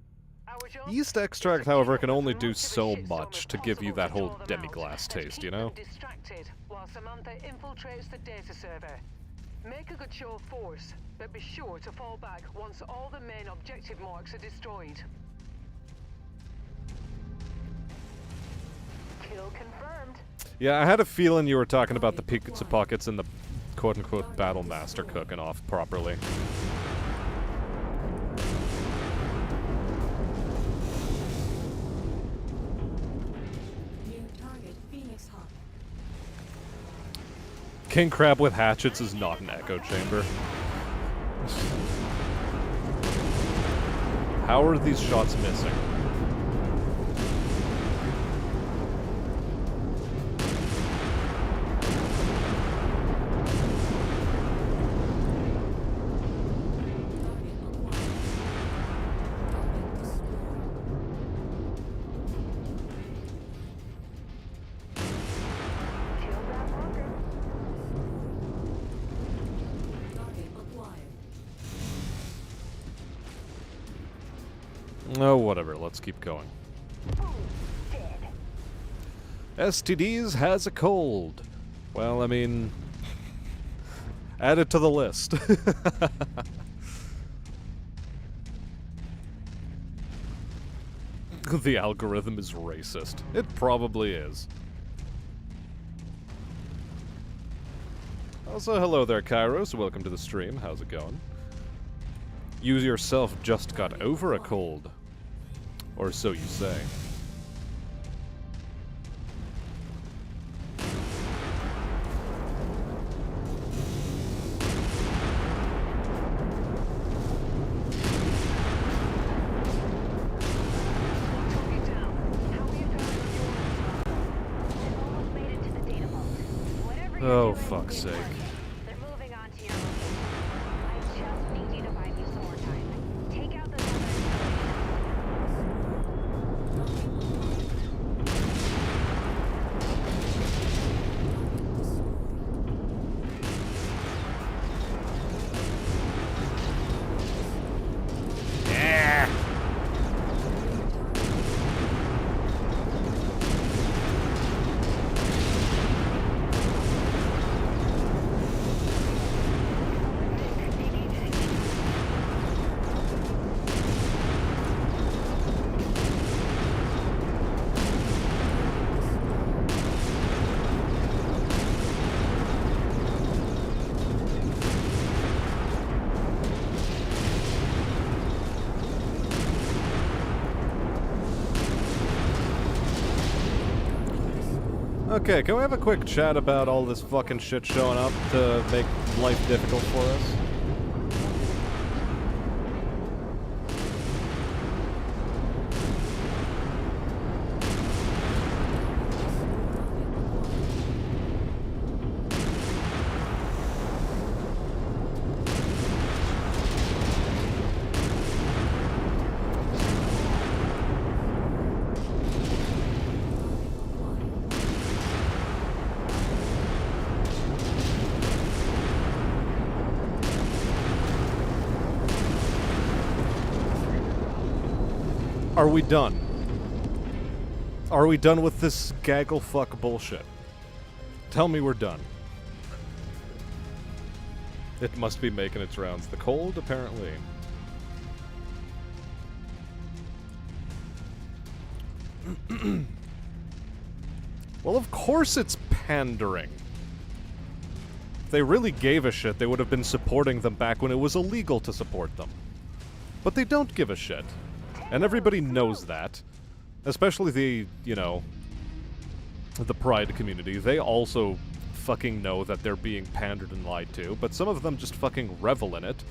Our job Yeast extract, however, can only do so much to give you that whole demi-glass taste, you know? Distracted while Samantha infiltrates the data server. Make a good show of force, but be sure to fall back once all the main objective marks are destroyed. Kill confirmed. Yeah, I had a feeling you were talking about the pizza pockets and the quote-unquote Battle Master cooking off properly. New target, Phoenix Hawk. King Crab with hatchets is not an echo chamber. How are these shots missing? Oh, whatever. Let's keep going. STDs has a cold. Well, I mean, add it to the list. The algorithm is racist. It probably is. Also, hello there, Kairos. Welcome to the stream. How's it going? You yourself just got over a cold. Or so you say. Oh, fuck's sake. They're moving on to your location. I just need you to buy me some more time. Take out those other Yeah. Okay, can we have a quick chat about all this fucking shit showing up to make life difficult for us? Are we done? Are we done with this gaggle fuck bullshit? Tell me we're done. It must be making its rounds. The cold, apparently. Well, of course it's pandering. If they really gave a shit, they would have been supporting them back when it was illegal to support them. But they don't give a shit. And everybody knows that. Especially the, you know, the Pride community. They also fucking know that they're being pandered and lied to, but some of them just fucking revel in it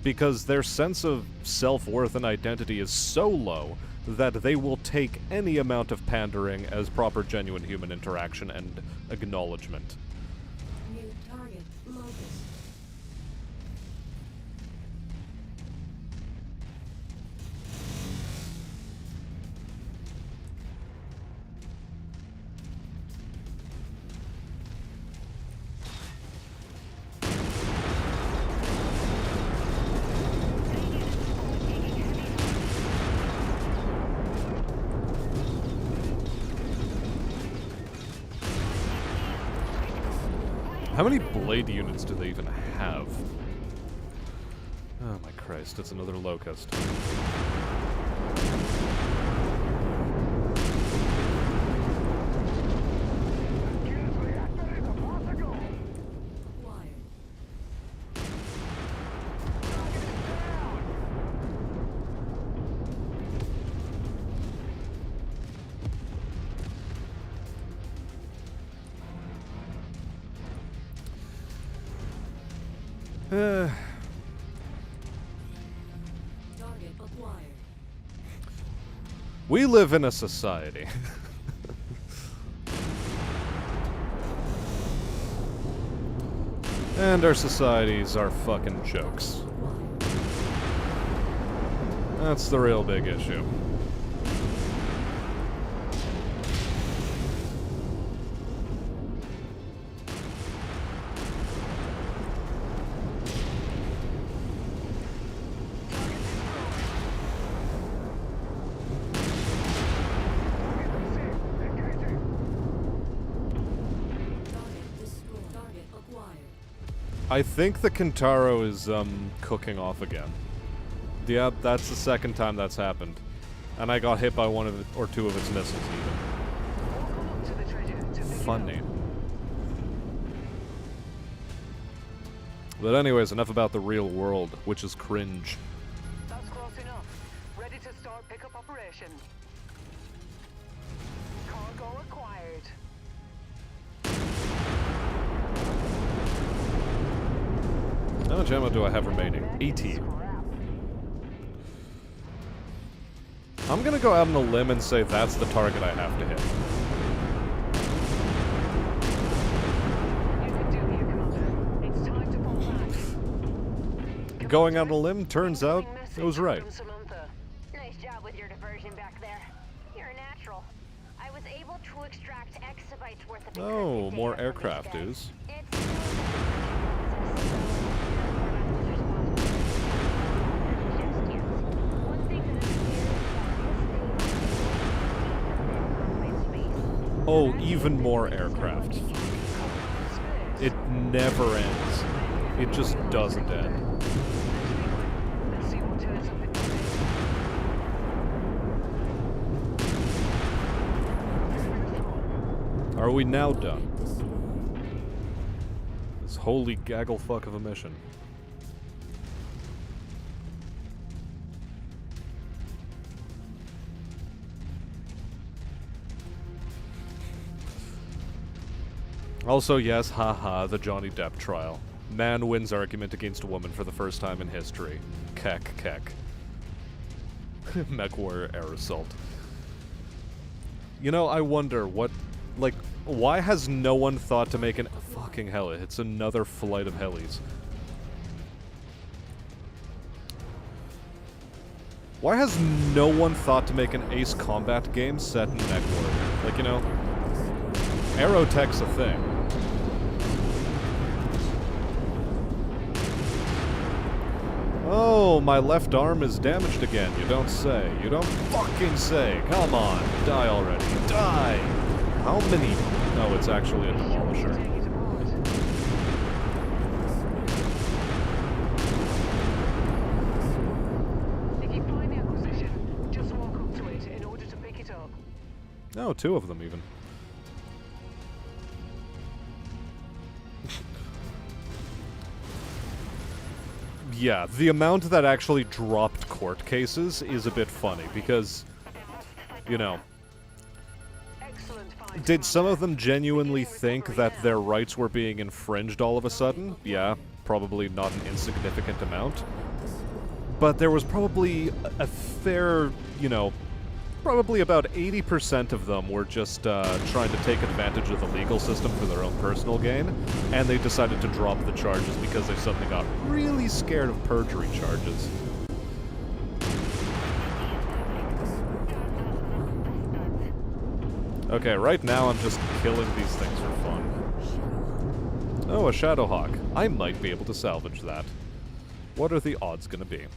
because their sense of self-worth and identity is so low that they will take any amount of pandering as proper, genuine human interaction and acknowledgement. New target, locus. How many blade units do they even have? Oh my Christ, it's another locust. Target acquired. We live in a society. And our societies are fucking jokes. That's the real big issue. I think the Kintaro is, cooking off again. Yeah, that's the second time that's happened. And I got hit by one of it, or two of its missiles, even. Funny. But anyways, enough about the real world, which is cringe. That's close enough. Ready to start pickup operation. Cargo acquired. How much ammo do I have remaining? 18. I'm gonna go out on a limb and say that's the target I have to hit. You can do here, Commander. It's time to fall back. Going out on a limb, turns out it was right. Nice job with your diversion back there. You're a natural. I was able to extract exabytes worth of Oh, encrypted more data from aircraft these dues. guys. It's still a decryption process, so you're not just responsible. Just yet. One thing that is clear is that this thing is Oh, even more aircraft. It never ends. It just doesn't end. Let's see what turns up in the Are we now done? This holy gaggle fuck of a mission. Also, yes, haha, the Johnny Depp trial. Man wins argument against a woman for the first time in history. Keck, keck. Mech Warrior Air Assault. You know, I wonder what... Like, why has no one thought to make an... Fucking hell, it's another flight of helis. Why has no one thought to make an Ace Combat game set in Mech Warrior? Like, you know... Aerotech's a thing. Oh, my left arm is damaged again. You don't say. You don't fucking say. Come on, die already. Die! How many... Oh, it's actually a demolisher. If you find the acquisition, just walk up to it in order to pick it up. Oh, two of them even. Yeah, the amount that actually dropped court cases is a bit funny, because, you know, Excellent find. did some of them genuinely think that their rights were being infringed all of a sudden? Yeah, probably not an insignificant amount. But there was probably a fair, you know, probably about 80% of them were just trying to take advantage of the legal system for their own personal gain, and they decided to drop the charges because they suddenly got really scared of perjury charges. Okay, right now I'm just killing these things for fun. Oh, a Shadowhawk. I might be able to salvage that. What are the odds gonna be?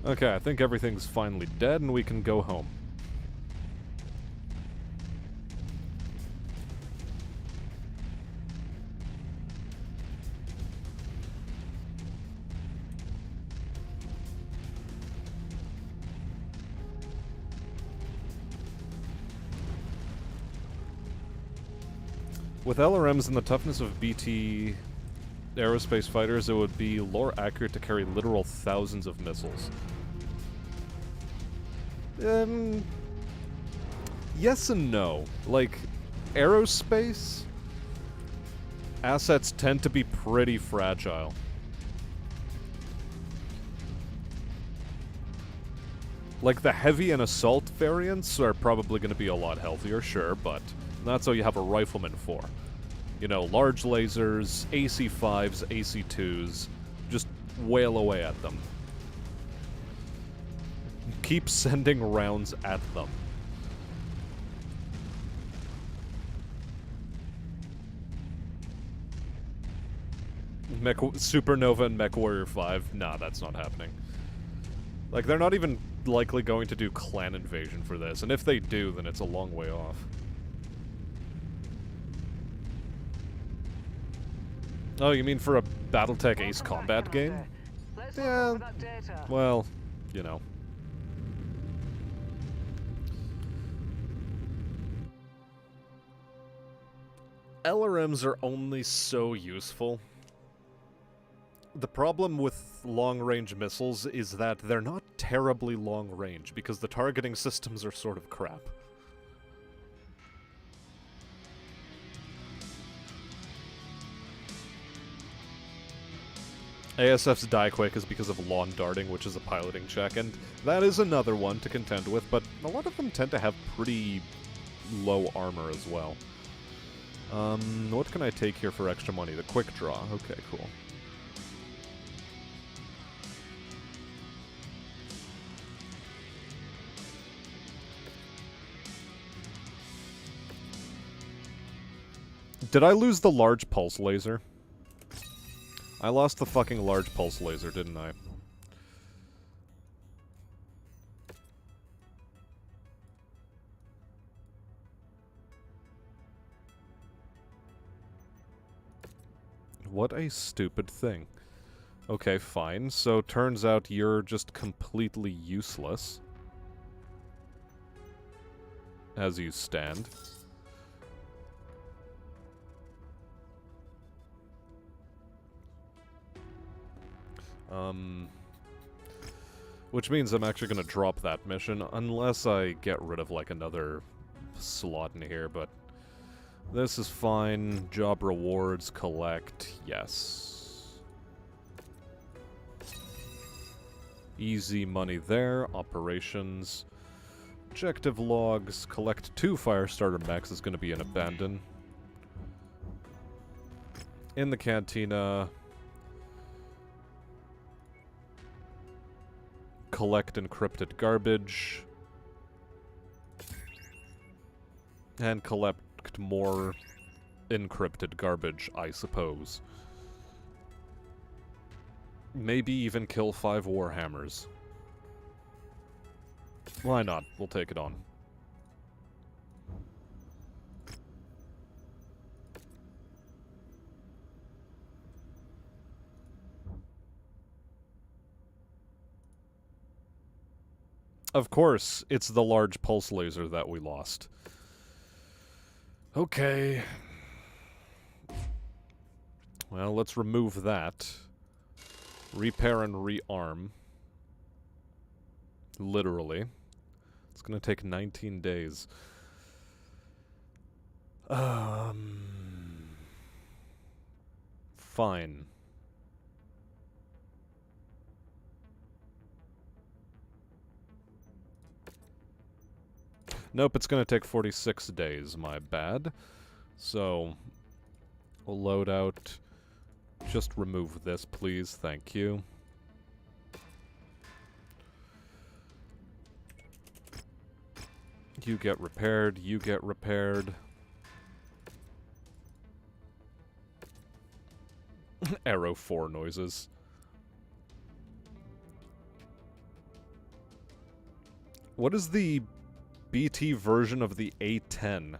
Okay, I think everything's finally dead and we can go home. With LRMs and the toughness of BT aerospace fighters, it would be lore accurate to carry literal thousands of missiles. Yes and no. Like, aerospace assets tend to be pretty fragile. Like, the heavy and assault variants are probably going to be a lot healthier, sure, but that's all you have a Rifleman for. You know, large lasers, AC-5s, AC-2s, just wail away at them. Keep sending rounds at them. Supernova and MechWarrior 5? Nah, that's not happening. Like, they're not even likely going to do clan invasion for this, and if they do, then it's a long way off. Oh, you mean for a Battletech Ace Combat game? Yeah, well, you know. LRMs are only so useful. The problem with long-range missiles is that they're not terribly long-range, because the targeting systems are sort of crap. ASF's die quick is because of lawn darting, which is a piloting check, and that is another one to contend with, but a lot of them tend to have pretty low armor as well. What can I take here for extra money? The quick draw. Okay, cool. Did I lose the large pulse laser? I lost the fucking large pulse laser, didn't I? What a stupid thing. Okay, fine. So, turns out you're just completely useless. As you stand. Which means I'm actually gonna drop that mission, unless I get rid of, like, another slot in here, but... This is fine. Job rewards, collect, yes. Easy money there. Operations. Objective logs. Collect 2 Firestarter mechs is gonna be an abandon. In the cantina... Collect encrypted garbage. And collect more encrypted garbage, I suppose. Maybe even kill 5 Warhammers. Why not? We'll take it on. Of course, it's the large pulse laser that we lost. Okay. Well, let's remove that. Repair and rearm. Literally. It's gonna take 19 days. Fine. Nope, it's gonna take 46 days, my bad. So, we'll load out. Just remove this, please, thank you. You get repaired, you get repaired. Arrow 4 noises. What is the BT version of the A-10?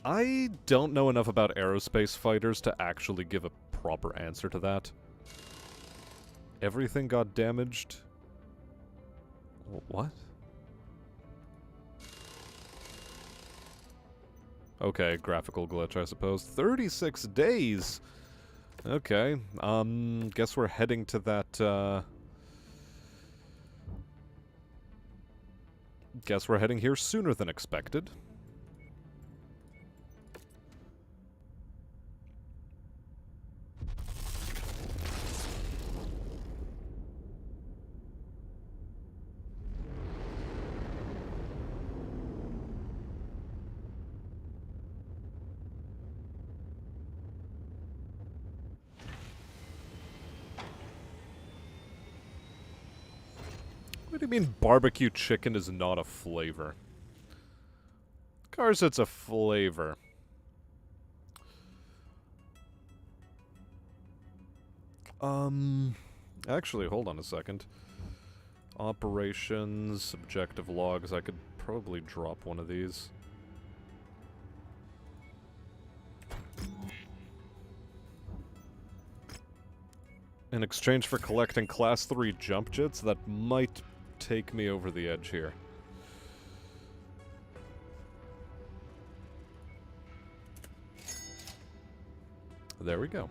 I don't know enough about aerospace fighters to actually give a proper answer to that. Everything got damaged? What? Okay, graphical glitch, I suppose. 36 days! Okay, guess we're heading to that, Guess we're heading here sooner than expected. What do you mean barbecue chicken is not a flavor? Of course it's a flavor. Actually, hold on a second. Operations, objective logs, I could probably drop one of these. In exchange for collecting class 3 jump jets, that might take me over the edge here. There we go.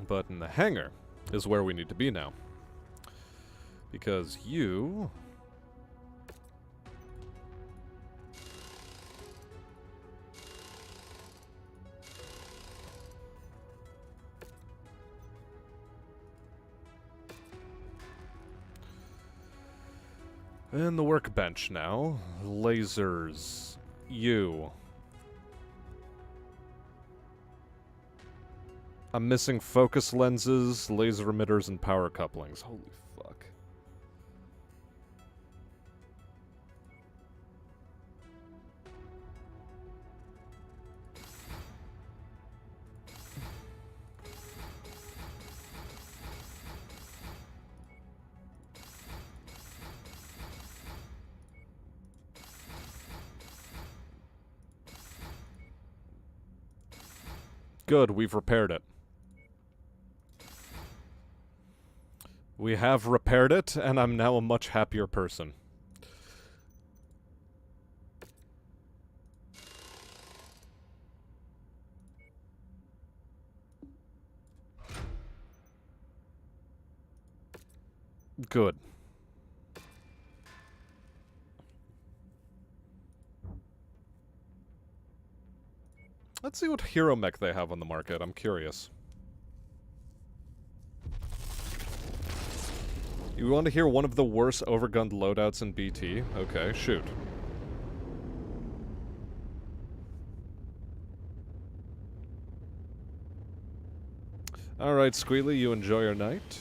But in the hangar is where we need to be now. Because you... And the workbench now. Lasers. You. I'm missing focus lenses, laser emitters, and power couplings. Holy fuck. Good, we've repaired it. We have repaired it, and I'm now a much happier person. Good. Let's see what hero mech they have on the market. I'm curious. You want to hear one of the worst overgunned loadouts in BT? Okay, shoot. Alright, Squealy, you enjoy your night.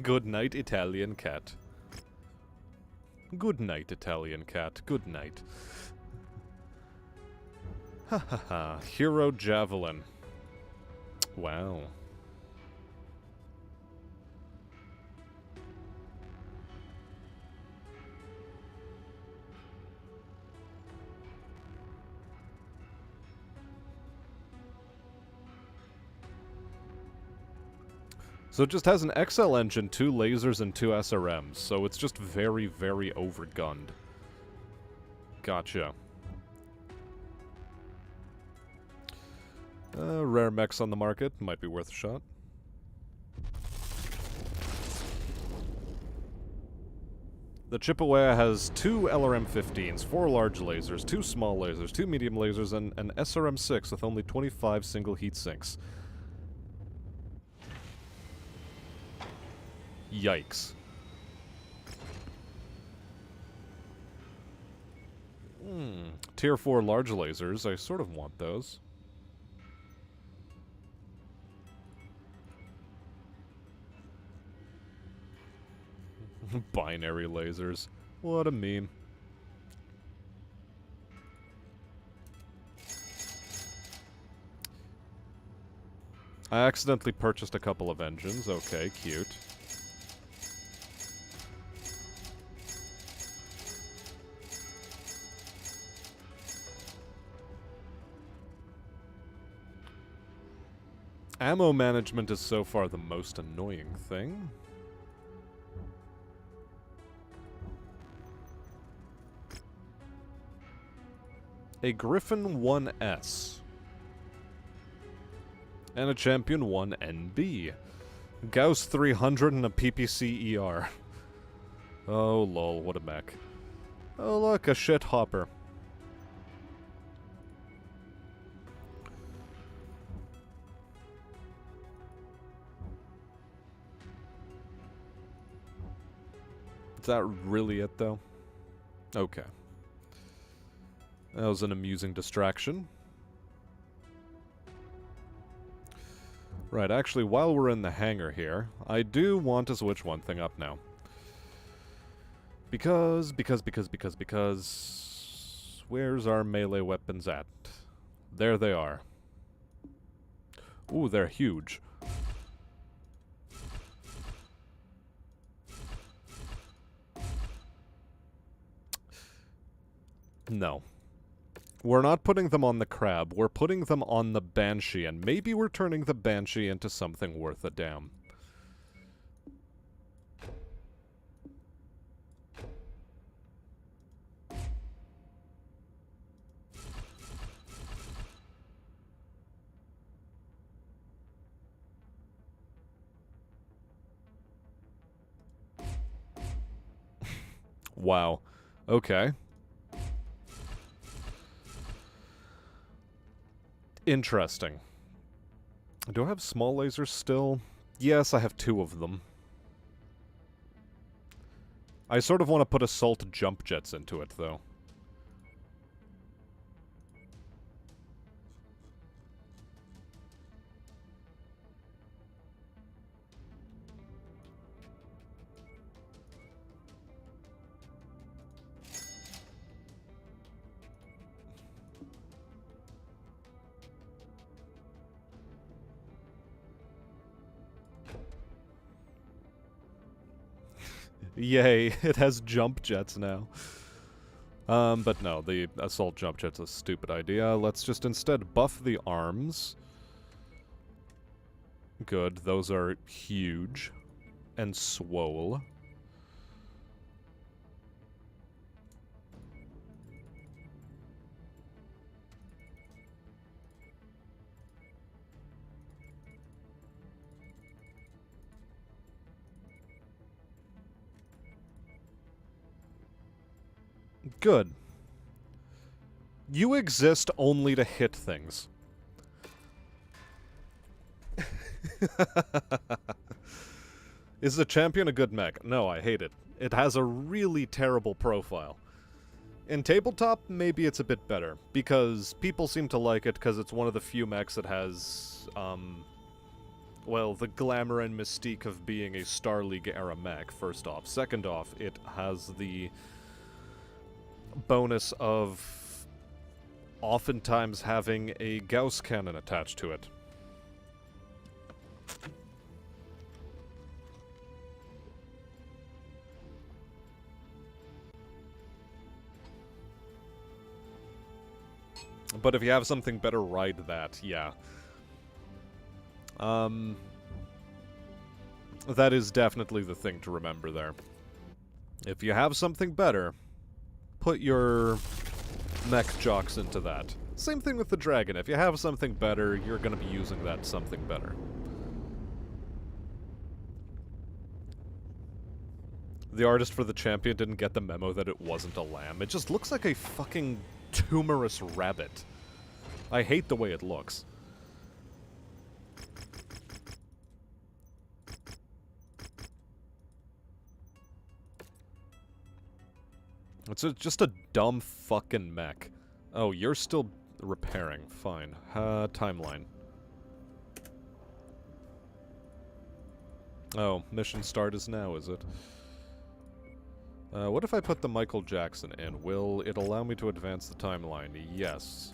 Good night, Italian cat. Good night, Italian cat. Good night. Ha ha ha. Hero Javelin. Wow. So it just has an XL engine, 2 lasers, and 2 SRMs, so it's just very, very overgunned. Gotcha. Rare mechs on the market, might be worth a shot. The Chippewa has 2 LRM-15s, 4 large lasers, 2 small lasers, 2 medium lasers, and an SRM-6 with only 25 single heat sinks. Yikes. Tier 4 large lasers, I sort of want those. Binary lasers. What a meme. I accidentally purchased a couple of engines. Okay, cute. Ammo management is so far the most annoying thing. A Griffin 1S. And a Champion 1NB. Gauss 300 and a PPC ER. Oh lol, what a mech. Oh look, a shit hopper. Is that really it, though? Okay. That was an amusing distraction. Right, actually, while we're in the hangar here, I do want to switch one thing up now. Because... Where's our melee weapons at? There they are. Ooh, they're huge. No. We're not putting them on the crab, we're putting them on the banshee, and maybe we're turning the banshee into something worth a damn. Wow. Okay. Interesting. Do I have small lasers still? Yes, I have 2 of them. I sort of want to put assault jump jets into it, though. Yay, it has jump jets now. But no, the assault jump jet's a stupid idea. Let's just instead buff the arms. Good, those are huge. And swole. Good. You exist only to hit things. Is the champion a good mech? No, I hate it. It has a really terrible profile. In tabletop, maybe it's a bit better, because people seem to like it because it's one of the few mechs that has, well, the glamour and mystique of being a Star League-era mech, first off. Second off, it has the bonus of oftentimes having a Gauss cannon attached to it. But if you have something better, ride that, yeah. That is definitely the thing to remember there. If you have something better, put your mech jocks into that. Same thing with the dragon. If you have something better, you're going to be using that something better. The artist for the champion didn't get the memo that it wasn't a lamb. It just looks like a fucking tumorous rabbit. I hate the way it looks. It's just a dumb fucking mech. Oh, you're still repairing. Fine. Timeline. Oh, mission start is now, is it? What if I put the Michael Jackson in? Will it allow me to advance the timeline? Yes.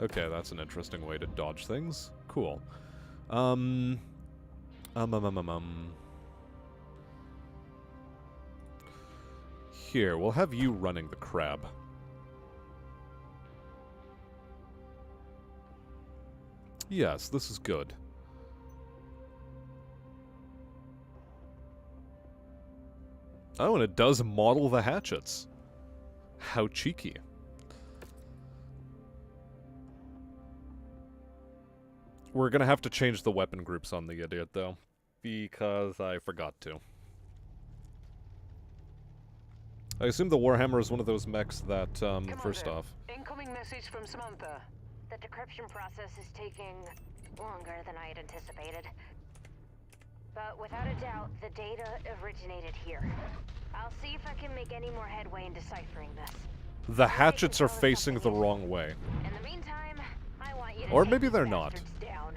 Okay, that's an interesting way to dodge things. Cool. Here, we'll have you running the crab. Yes, this is good. Oh, and it does model the hatchets. How cheeky. We're gonna have to change the weapon groups on the idiot, though. Because I forgot to. I assume the Warhammer is one of those mechs that, first Commander, off... incoming message from Samantha. The decryption process is taking longer than I had anticipated. But without a doubt, the data originated here. I'll see if I can make any more headway in deciphering this. The hatchets are facing the wrong way. In the meantime, I want you to Or take maybe these they're not. bastards down.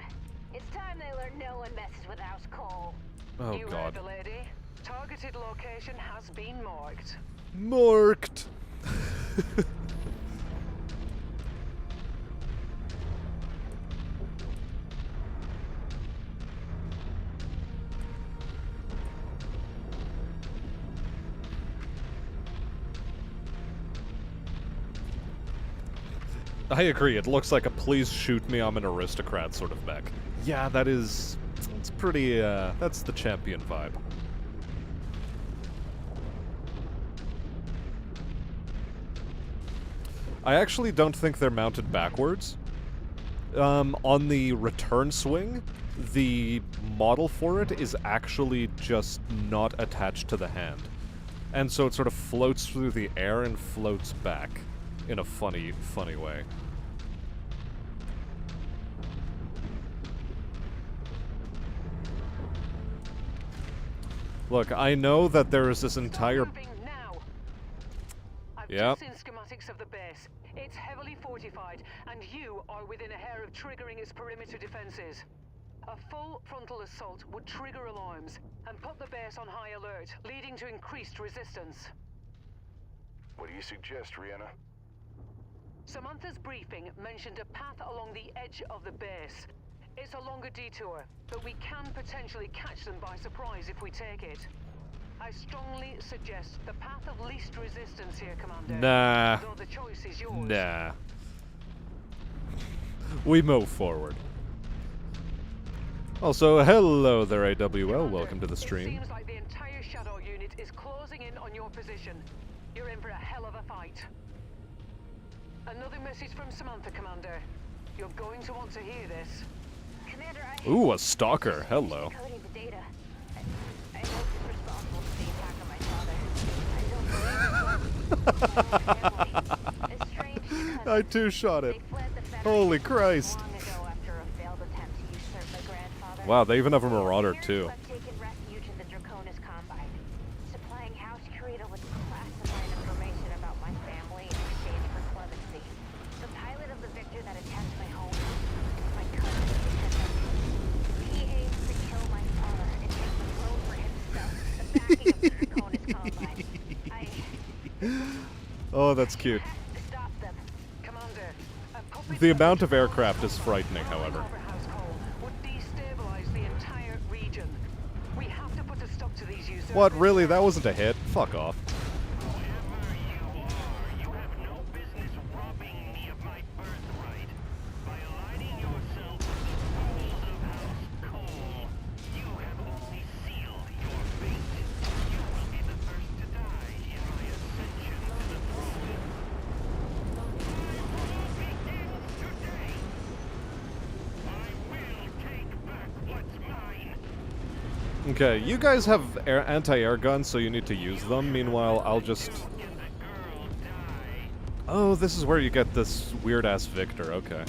It's time they learn no one messes with House Cole. Oh You heard god. the lady. Targeted location has been marked. Marked! I agree, it looks like a please shoot me, I'm an aristocrat sort of mech. Yeah, that is... it's pretty, that's the champion vibe. I actually don't think they're mounted backwards. On the return swing, the model for it is actually just not attached to the hand. And so it sort of floats through the air and floats back in a funny, funny way. Look, I know that there is this entire... Moving now. I've Yep. just seen schematics of the base. It's heavily fortified, and you are within a hair of triggering its perimeter defenses. A full frontal assault would trigger alarms and put the base on high alert, leading to increased resistance. What do you suggest, Rihanna? Samantha's briefing mentioned a path along the edge of the base. It's a longer detour, but we can potentially catch them by surprise if we take it. I strongly suggest the path of least resistance here, Commander. Nah. Though the choice is yours. Nah. We move forward. Also, hello there, AWL. Commander, Welcome to the It stream. seems like the entire Shadow unit is closing in on your position. You're in for a hell of a fight. Another message from Samantha, Commander. You're going to want to hear this. Commander, Ooh, a stalker. Hello. Decoding the data. I know who's responsible for the attack on my father. I don't believe it was my own family. It's strange because I too shot it. they fled the Federation Holy Christ. long ago after a failed attempt to usurp my grandfather. Wow, they even have a The marauder parents too. have taken refuge in the Draconis Combine, supplying House Kurita with classified information about my family in exchange for clemency. The pilot of the Victor that attacked my home, my cousin, he aims to kill my father and take the throne for himself. The backing of the Draconis Combine. Oh, that's cute. Stop them. Commander, a puppet The amount of puppet aircraft is frightening, however. over House Cole would destabilize the entire region. We have to put a stop to these usurpers. What, really? That wasn't a hit? Fuck off. You have no business robbing me of my birthright. By aligning yourself with the rules of House Cole, you have only sealed your fate. You will be the first to die in my ascension to the throne. My rule begins today. I will take back what's mine. Okay, you guys have anti-air guns, so you need to use them. Meanwhile, I'll just... Get the girl die. Oh, this is where you get this weird-ass Victor. Okay.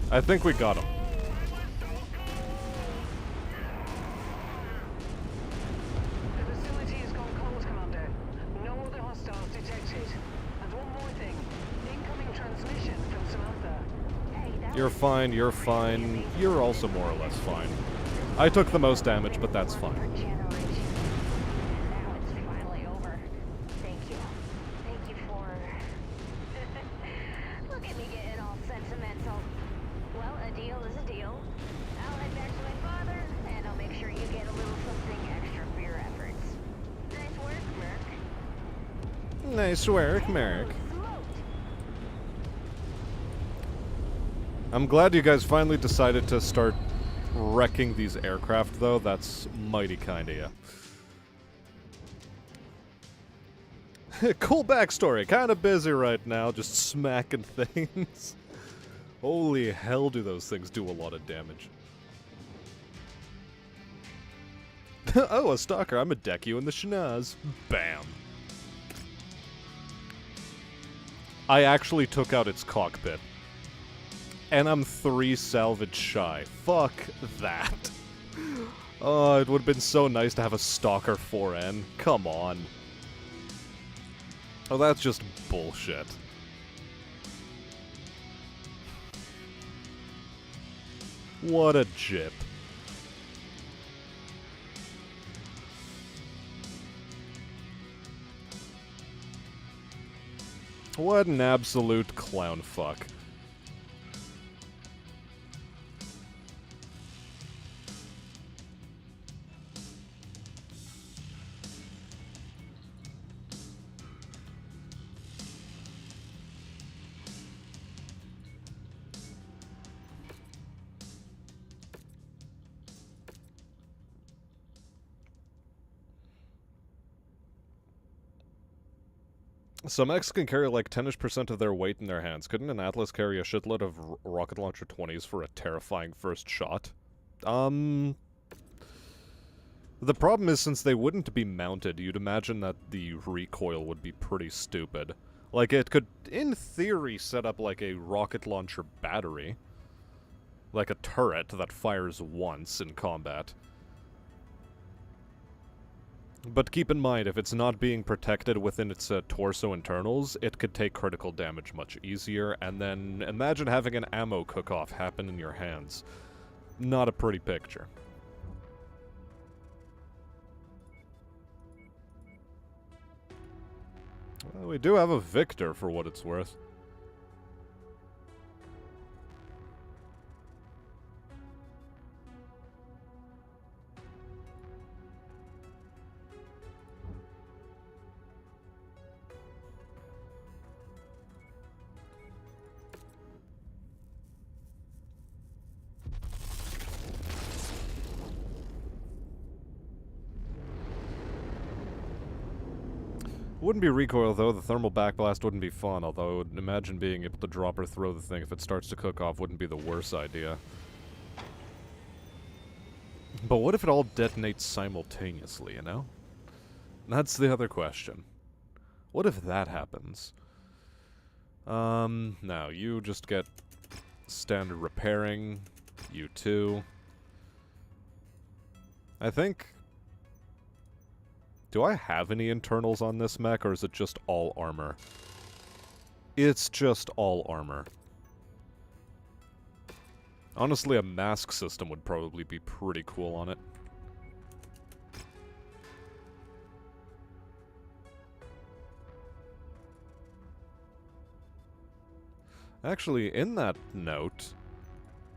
I think we got him. The facility has gone cold, Commander. No other hostiles detected. And one more thing. Incoming transmission from Samantha. Hey, that You're was fine, you're fine. You're also more or less fine. I took the most damage, but that's fine. for generations. Now it's finally over. Thank you. Thank you for... Look at me getting all sentimental. Well, a deal is a deal. I'll head back to my father, and I'll make sure you get a little something extra for your efforts. Nice work, Merc. Nice work, Merc. Smokes! I'm glad you guys finally decided to start wrecking these aircraft, though. That's mighty kind of you. Cool backstory. Kind of busy right now, just smacking things. Holy hell, do those things do a lot of damage. Oh, a stalker. I'm a deck you in the schnoz. Bam. I actually took out its cockpit. And I'm 3 salvage shy. Fuck that. Oh, it would have been so nice to have a Stalker 4N. Come on. Oh, that's just bullshit. What a jip. What an absolute clown fuck. Some mechs can carry like 10-ish% of their weight in their hands. Couldn't an Atlas carry a shitload of rocket launcher 20s for a terrifying first shot? The problem is, since they wouldn't be mounted, you'd imagine that the recoil would be pretty stupid. Like, it could, in theory, set up like a rocket launcher battery. Like a turret that fires once in combat. But keep in mind, if it's not being protected within its torso internals, it could take critical damage much easier, and then imagine having an ammo cook-off happen in your hands. Not a pretty picture. Well, we do have a Victor, for what it's worth. Wouldn't be recoil, though. The thermal backblast wouldn't be fun, although I would imagine being able to drop or throw the thing if it starts to cook off wouldn't be the worst idea. But what if it all detonates simultaneously, you know? That's the other question. What if that happens? Now, you just get standard repairing. You too. I think... Do I have any internals on this mech, or is it just all armor? It's just all armor. Honestly, a mask system would probably be pretty cool on it. Actually, in that note,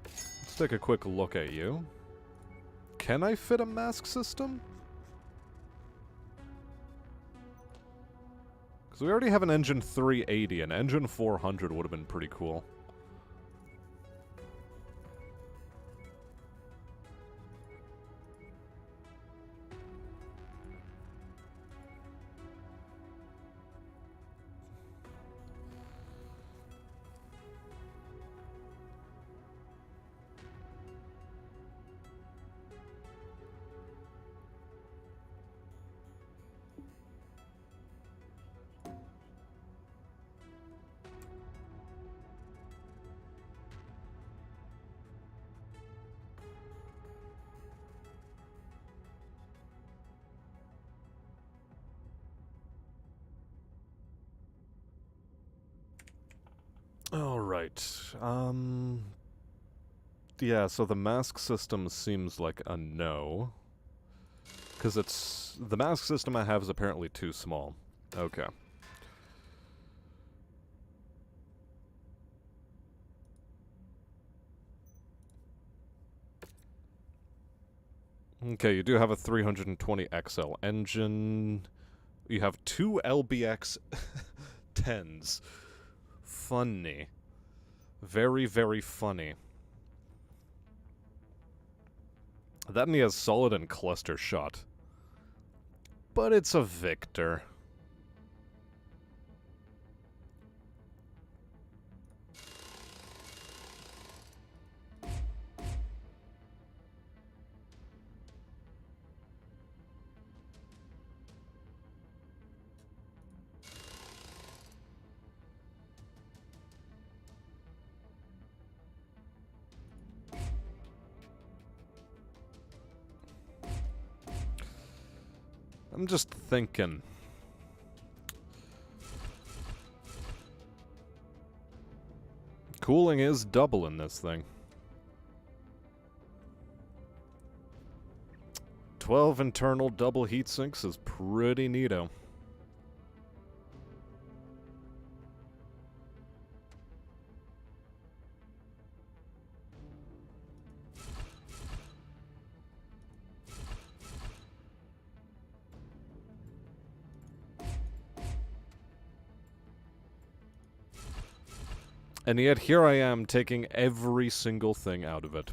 let's take a quick look at you. Can I fit a mask system? Because we already have an engine 380, and engine 400 would have been pretty cool. Alright, yeah, so the mask system seems like a no. Because it's... The mask system I have is apparently too small. Okay. Okay, you do have a 320 XL engine. You have 2 LBX 10s. Funny. Very, very funny. That and he has solid and cluster shot. But it's a Victor. I'm just thinking. Cooling is double in this thing. 12 internal double heat sinks is pretty neato. And yet here I am taking every single thing out of it.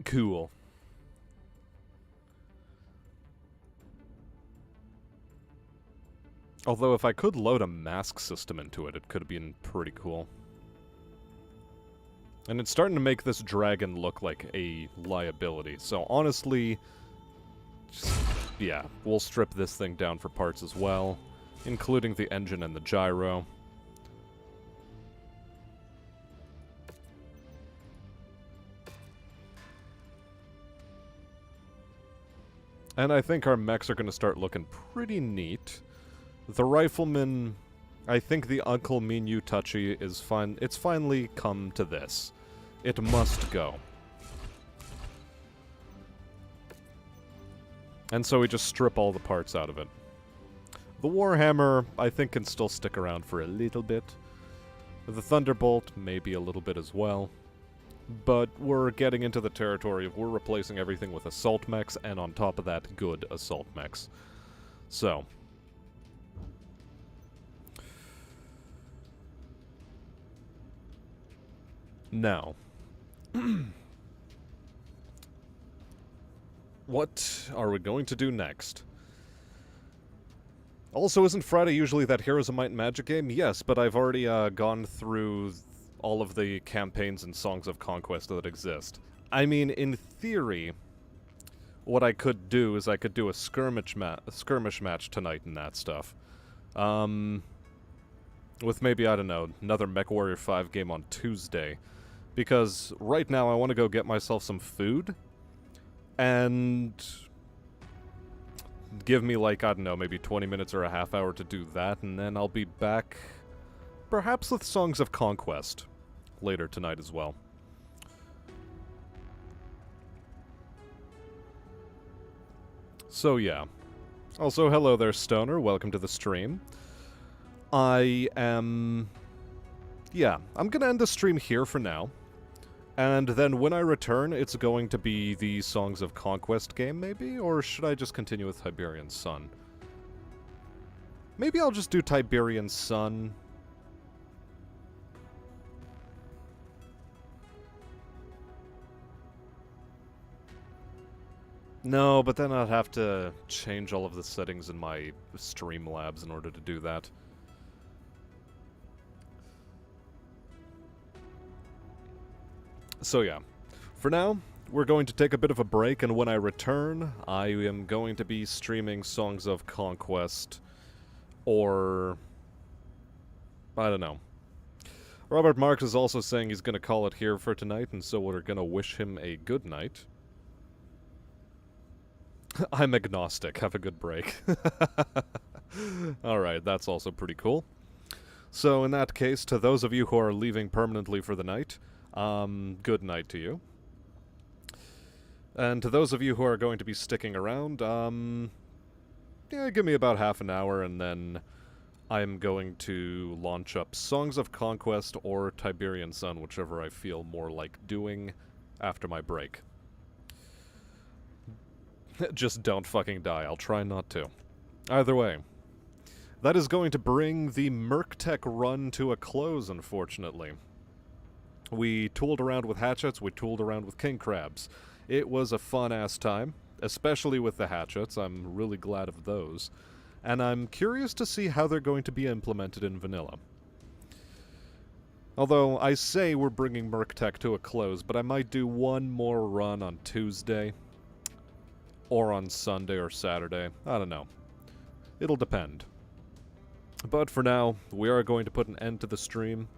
Cool. Although if I could load a mask system into it, it could have been pretty cool. And it's starting to make this dragon look like a liability. So honestly, yeah, we'll strip this thing down for parts as well, including the engine and the gyro. And I think our mechs are going to start looking pretty neat. The Rifleman, I think the Uncle Mean You Touchy is fine. It's finally come to this. It must go. And so we just strip all the parts out of it. The Warhammer, I think, can still stick around for a little bit. The Thunderbolt, maybe a little bit as well. But we're getting into the territory of we're replacing everything with assault mechs, and on top of that, good assault mechs. So. Now. What are we going to do next? Also, isn't Friday usually that Heroes of Might and Magic game? Yes, but I've already gone through all of the campaigns and Songs of Conquest that exist. I mean, in theory, what I could do is I could do a skirmish match tonight and that stuff. With maybe, I don't know, another MechWarrior 5 game on Tuesday. Because right now I want to go get myself some food, and give me like, I don't know, maybe 20 minutes or a half hour to do that, and then I'll be back, perhaps with Songs of Conquest, later tonight as well. So yeah. Also, hello there, Stoner, welcome to the stream. Yeah, I'm gonna end the stream here for now. And then when I return, it's going to be the Songs of Conquest game, maybe? Or should I just continue with Tiberian Sun? Maybe I'll just do Tiberian Sun. No, but then I'd have to change all of the settings in my Streamlabs in order to do that. So yeah, for now, we're going to take a bit of a break, and when I return, I am going to be streaming Songs of Conquest, or I don't know. Robert Marks is also saying he's going to call it here for tonight, and so we're going to wish him a good night. I'm agnostic, have a good break. Alright, that's also pretty cool. So in that case, to those of you who are leaving permanently for the night, good night to you. And to those of you who are going to be sticking around, yeah, give me about half an hour, and then I'm going to launch up Songs of Conquest or Tiberian Sun, whichever I feel more like doing after my break. Just don't fucking die. I'll try not to. Either way, that is going to bring the Merctech run to a close, unfortunately. We tooled around with hatchets, we tooled around with king crabs. It was a fun-ass time, especially with the hatchets. I'm really glad of those. And I'm curious to see how they're going to be implemented in vanilla. Although, I say we're bringing Merctech to a close, but I might do one more run on Tuesday. Or on Sunday or Saturday. I don't know. It'll depend. But for now, we are going to put an end to the stream.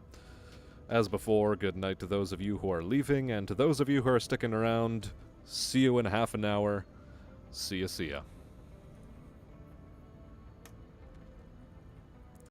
As before, good night to those of you who are leaving, and to those of you who are sticking around, see you in half an hour. See ya, see ya.